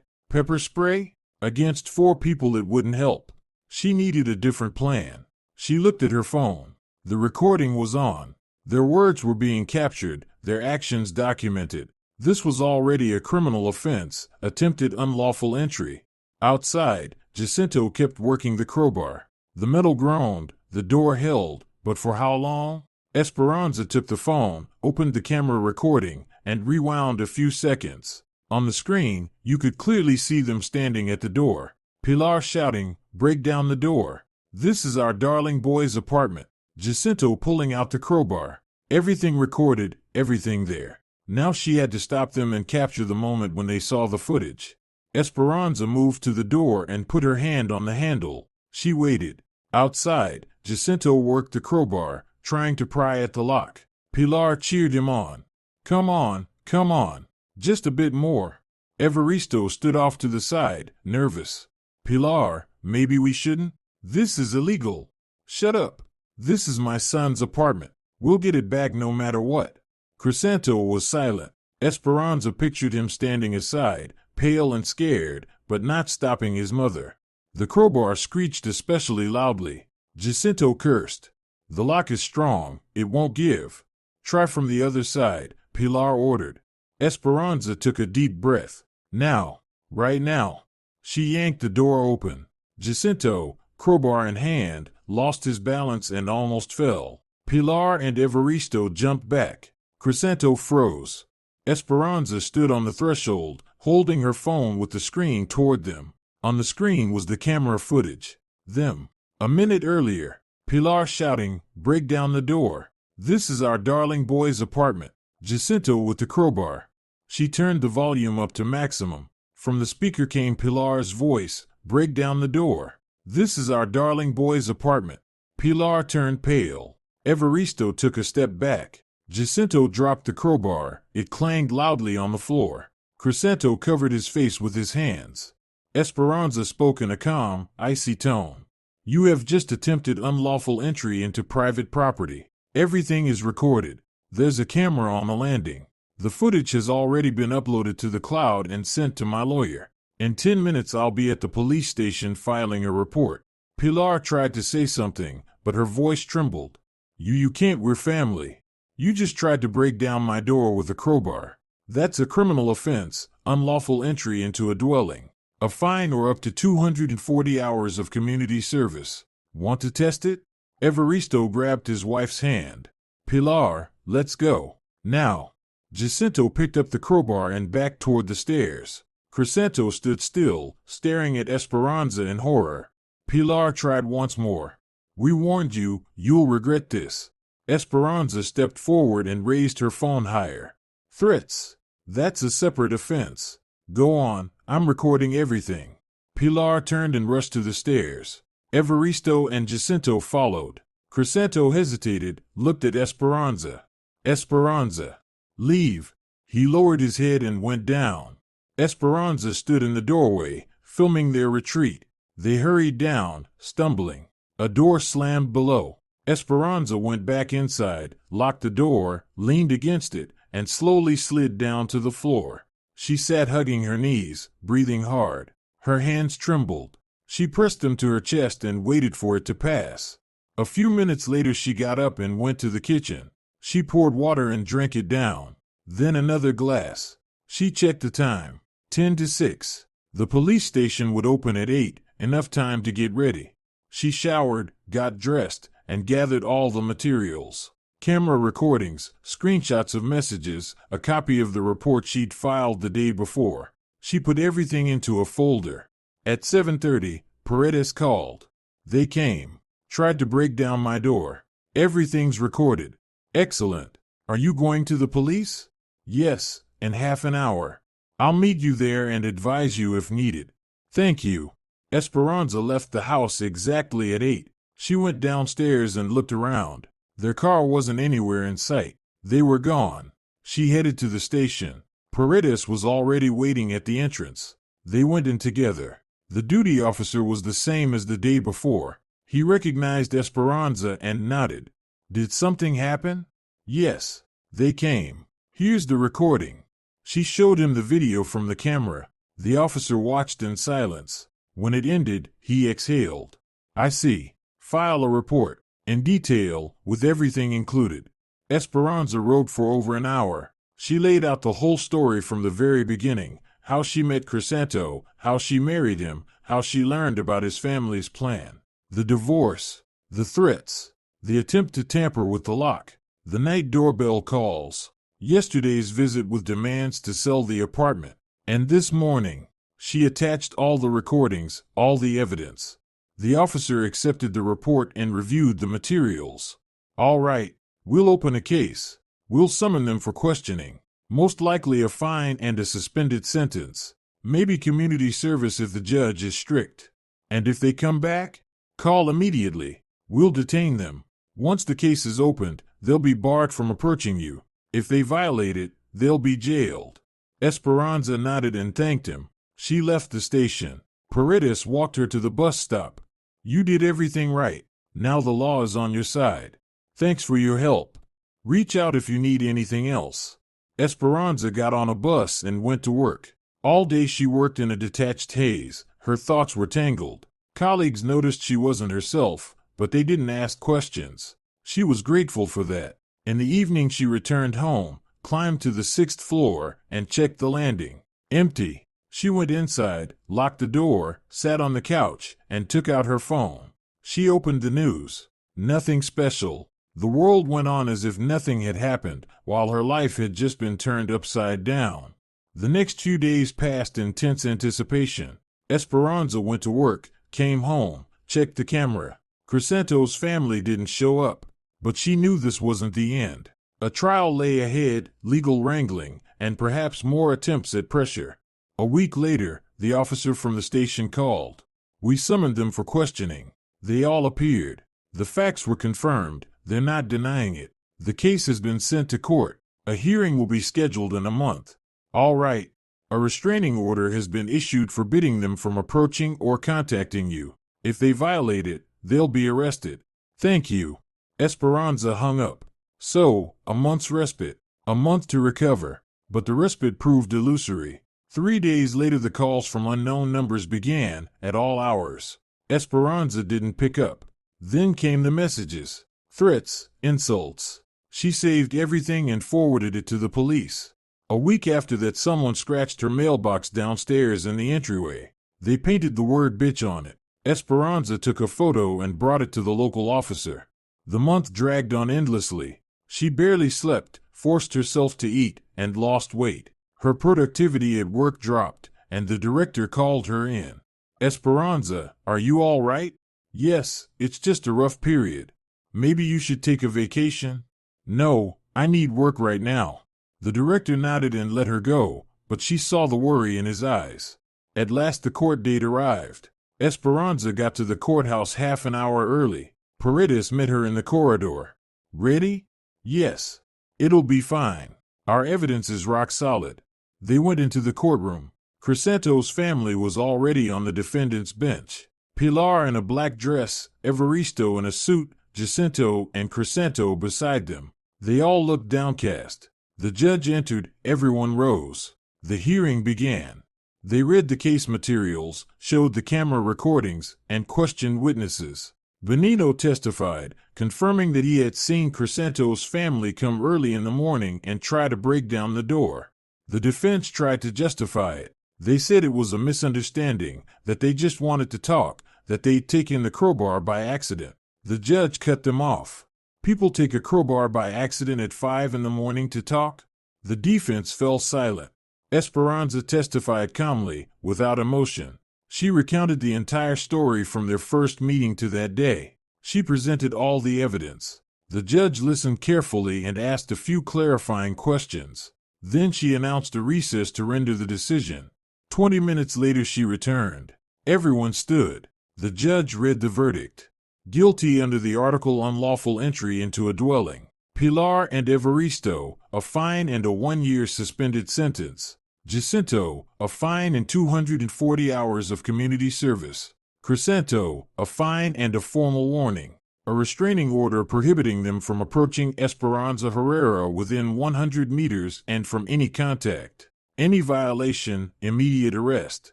Pepper spray? Against 4 people it wouldn't help. She needed a different plan. She looked at her phone. The recording was on. Their words were being captured, their actions documented. This was already a criminal offense, attempted unlawful entry. Outside, Jacinto kept working the crowbar. The metal groaned, the door held, but for how long? Esperanza took the phone, opened the camera recording, and rewound a few seconds. On the screen, you could clearly see them standing at the door. Pilar shouting, "Break down the door. This is our darling boy's apartment." Jacinto pulling out the crowbar. Everything recorded, everything there. Now she had to stop them and capture the moment when they saw the footage. Esperanza moved to the door and put her hand on the handle. She waited. Outside, Jacinto worked the crowbar, trying to pry at the lock. Pilar cheered him on. Come on, come on. Just a bit more." Evaristo stood off to the side, nervous. "Pilar, maybe we shouldn't? This is illegal." "Shut up. This is my son's apartment. We'll get it back no matter what." Crisanto was silent. Esperanza pictured him standing aside, pale and scared, but not stopping his mother. The crowbar screeched especially loudly. Jacinto cursed. "The lock is strong, it won't give." "Try from the other side," Pilar ordered. Esperanza took a deep breath. "Now. Right now." She yanked the door open. Jacinto, crowbar in hand, lost his balance and almost fell. Pilar and Evaristo jumped back. Crisanto froze. Esperanza stood on the threshold, holding her phone with the screen toward them. On the screen was the camera footage. Them. A minute earlier. Pilar shouting, "Break down the door. This is our darling boy's apartment." Jacinto with the crowbar. She turned the volume up to maximum. From the speaker came Pilar's voice, "Break down the door. This is our darling boy's apartment." Pilar turned pale. Evaristo took a step back. Jacinto dropped the crowbar. It clanged loudly on the floor. Crisanto covered his face with his hands. Esperanza spoke in a calm, icy tone. "You have just attempted unlawful entry into private property. Everything is recorded. There's a camera on the landing. The footage has already been uploaded to the cloud and sent to my lawyer. In 10 minutes I'll be at the police station filing a report." Pilar tried to say something, but her voice trembled. You can't, we're family. You just tried to break down my door with a crowbar. That's a criminal offense, unlawful entry into a dwelling. A fine or up to 240 hours of community service. Want to test it?" Evaristo grabbed his wife's hand. "Pilar, let's go. Now." Jacinto picked up the crowbar and backed toward the stairs. Crisanto stood still, staring at Esperanza in horror. Pilar tried once more. We warned you, you'll regret this. Esperanza stepped forward and raised her phone higher. Threats. That's a separate offense. Go on, I'm recording everything. Pilar turned and rushed to the stairs. Evaristo and Jacinto followed. Crisanto hesitated, looked at Esperanza. Esperanza. Leave. He lowered his head and went down. Esperanza stood in the doorway, filming their retreat. They hurried down, stumbling. A door slammed below. Esperanza went back inside, locked the door, leaned against it, and slowly slid down to the floor. She sat hugging her knees, breathing hard. Her hands trembled. She pressed them to her chest and waited for it to pass. A few minutes later she got up and went to the kitchen. She poured water and drank it down. Then another glass. She checked the time. 10 to 6. The police station would open at 8, enough time to get ready. She showered, got dressed, and gathered all the materials. Camera recordings, screenshots of messages, a copy of the report she'd filed the day before. She put everything into a folder. At 7:30, Paredes called. They came. Tried to break down my door. Everything's recorded. Excellent. Are you going to the police? Yes, in half an hour. I'll meet you there and advise you if needed. Thank you. Esperanza left the house exactly at 8. She went downstairs and looked around. Their car wasn't anywhere in sight. They were gone. She headed to the station. Paredes was already waiting at the entrance. They went in together. The duty officer was the same as the day before. He recognized Esperanza and nodded. Did something happen? Yes. They came. Here's the recording. She showed him the video from the camera. The officer watched in silence. When it ended, he exhaled. I see. File a report. In detail, with everything included. Esperanza wrote for over an hour. She laid out the whole story from the very beginning. How she met Crisanto, how she married him, how she learned about his family's plan. The divorce. The threats. The attempt to tamper with the lock. The night doorbell calls. Yesterday's visit with demands to sell the apartment. And this morning. She attached all the recordings, all the evidence. The officer accepted the report and reviewed the materials. All right, we'll open a case. We'll summon them for questioning. Most likely a fine and a suspended sentence. Maybe community service if the judge is strict. And if they come back, call immediately. We'll detain them. Once the case is opened, they'll be barred from approaching you. If they violate it, they'll be jailed. Esperanza nodded and thanked him. She left the station. Paredes walked her to the bus stop. You did everything right. Now the law is on your side. Thanks for your help. Reach out if you need anything else. Esperanza got on a bus and went to work. All day she worked in a detached haze. Her thoughts were tangled. Colleagues noticed she wasn't herself, but they didn't ask questions. She was grateful for that. In the evening she returned home, climbed to the 6th floor, and checked the landing. Empty. She went inside, locked the door, sat on the couch, and took out her phone. She opened the news. Nothing special. The world went on as if nothing had happened, while her life had just been turned upside down. The next few days passed in tense anticipation. Esperanza went to work, came home, checked the camera. Crisanto's family didn't show up. But she knew this wasn't the end. A trial lay ahead, legal wrangling, and perhaps more attempts at pressure. A week later, the officer from the station called. We summoned them for questioning. They all appeared. The facts were confirmed. They're not denying it. The case has been sent to court. A hearing will be scheduled in a month. All right. A restraining order has been issued forbidding them from approaching or contacting you. If they violate it, they'll be arrested. Thank you. Esperanza hung up. So, a month's respite. A month to recover. But the respite proved illusory. 3 days later the calls from unknown numbers began, at all hours. Esperanza didn't pick up. Then came the messages. Threats, insults. She saved everything and forwarded it to the police. A week after that someone scratched her mailbox downstairs in the entryway. They painted the word bitch on it. Esperanza took a photo and brought it to the local officer. The month dragged on endlessly. She barely slept, forced herself to eat, and lost weight. Her productivity at work dropped, and the director called her in. Esperanza, are you all right? Yes, it's just a rough period. Maybe you should take a vacation? No, I need work right now. The director nodded and let her go, but she saw the worry in his eyes. At last the court date arrived. Esperanza got to the courthouse half an hour early. Paredes met her in the corridor. Ready? Yes. It'll be fine. Our evidence is rock solid. They went into the courtroom. Crisanto's family was already on the defendant's bench. Pilar in a black dress, Evaristo in a suit, Jacinto and Crisanto beside them. They all looked downcast. The judge entered, everyone rose. The hearing began. They read the case materials, showed the camera recordings, and questioned witnesses. Benito testified, confirming that he had seen Crisanto's family come early in the morning and try to break down the door. The defense tried to justify it. They said it was a misunderstanding, that they just wanted to talk, that they'd taken the crowbar by accident. The judge cut them off. People take a crowbar by accident at 5 in the morning to talk? The defense fell silent. Esperanza testified calmly, without emotion. She recounted the entire story from their first meeting to that day. She presented all the evidence. The judge listened carefully and asked a few clarifying questions. Then she announced a recess to render the decision. 20 minutes later she returned. Everyone stood. The judge read the verdict. Guilty under the article unlawful entry into a dwelling. Pilar and Evaristo, a fine and a 1-year suspended sentence. Jacinto, a fine and 240 hours of community service. Crisanto, a fine and a formal warning. A restraining order prohibiting them from approaching Esperanza Herrera within 100 meters and from any contact. Any violation, immediate arrest.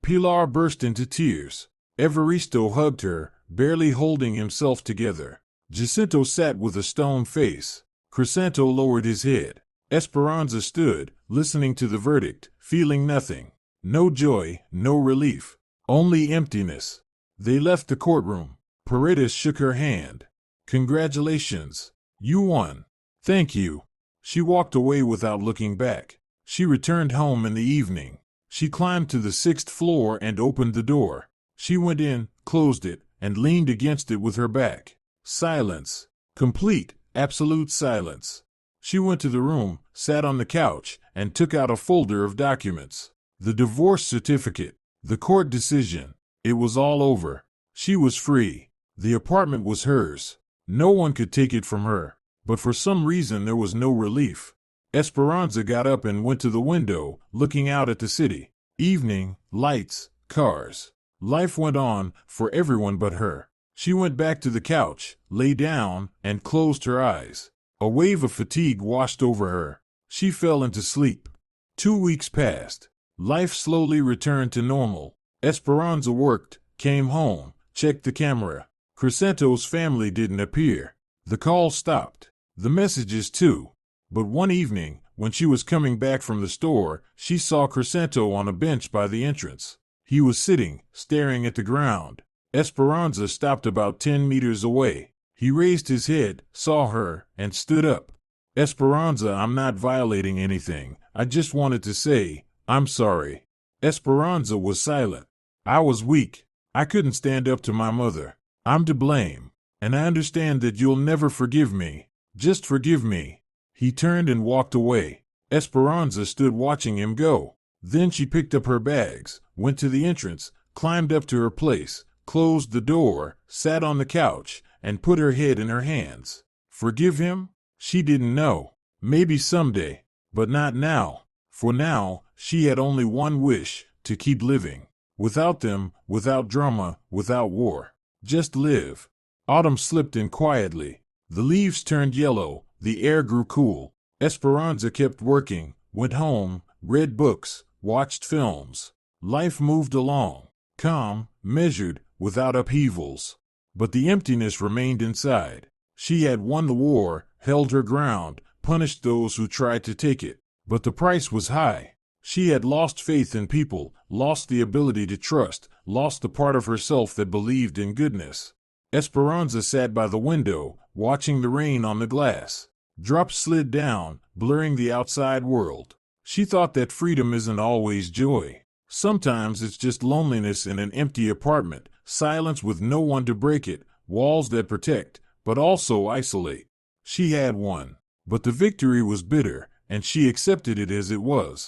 Pilar burst into tears. Evaristo hugged her, barely holding himself together. Jacinto sat with a stone face. Crisanto lowered his head. Esperanza stood, listening to the verdict, feeling nothing. No joy, no relief. Only emptiness. They left the courtroom. Paredes shook her hand. Congratulations. You won. Thank you. She walked away without looking back. She returned home in the evening. She climbed to the 6th floor and opened the door. She went in, closed it, and leaned against it with her back. Silence. Complete, absolute silence. She went to the room, sat on the couch, and took out a folder of documents. The divorce certificate. The court decision. It was all over. She was free. The apartment was hers. No one could take it from her. But for some reason there was no relief. Esperanza got up and went to the window, looking out at the city. Evening, lights, cars. Life went on, for everyone but her. She went back to the couch, lay down, and closed her eyes. A wave of fatigue washed over her. She fell into sleep. 2 weeks passed. Life slowly returned to normal. Esperanza worked, came home, checked the camera. Crisanto's family didn't appear. The call stopped. The messages too. But one evening, when she was coming back from the store, she saw Crisanto on a bench by the entrance. He was sitting, staring at the ground. Esperanza stopped about 10 meters away. He raised his head, saw her, and stood up. Esperanza, I'm not violating anything. I just wanted to say, I'm sorry. Esperanza was silent. I was weak. I couldn't stand up to my mother. I'm to blame. And I understand that you'll never forgive me. Just forgive me. He turned and walked away. Esperanza stood watching him go. Then she picked up her bags, went to the entrance, climbed up to her place, closed the door, sat on the couch, and put her head in her hands. Forgive him? She didn't know. Maybe someday. But not now. For now, she had only one wish, to keep living. Without them, without drama, without war. Just live. Autumn slipped in quietly. The leaves turned yellow, the air grew cool. Esperanza kept working, went home, read books, watched films. Life moved along, calm, measured, without upheavals. But the emptiness remained inside. She had won the war, held her ground, punished those who tried to take it. But the price was high. She had lost faith in people, lost the ability to trust, lost the part of herself that believed in goodness. Esperanza sat by the window, watching the rain on the glass. Drops slid down, blurring the outside world. She thought that freedom isn't always joy. Sometimes it's just loneliness in an empty apartment, silence with no one to break it, walls that protect, but also isolate. She had won. But the victory was bitter, and she accepted it as it was.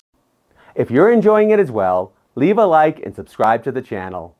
If you're enjoying it as well, leave a like and subscribe to the channel.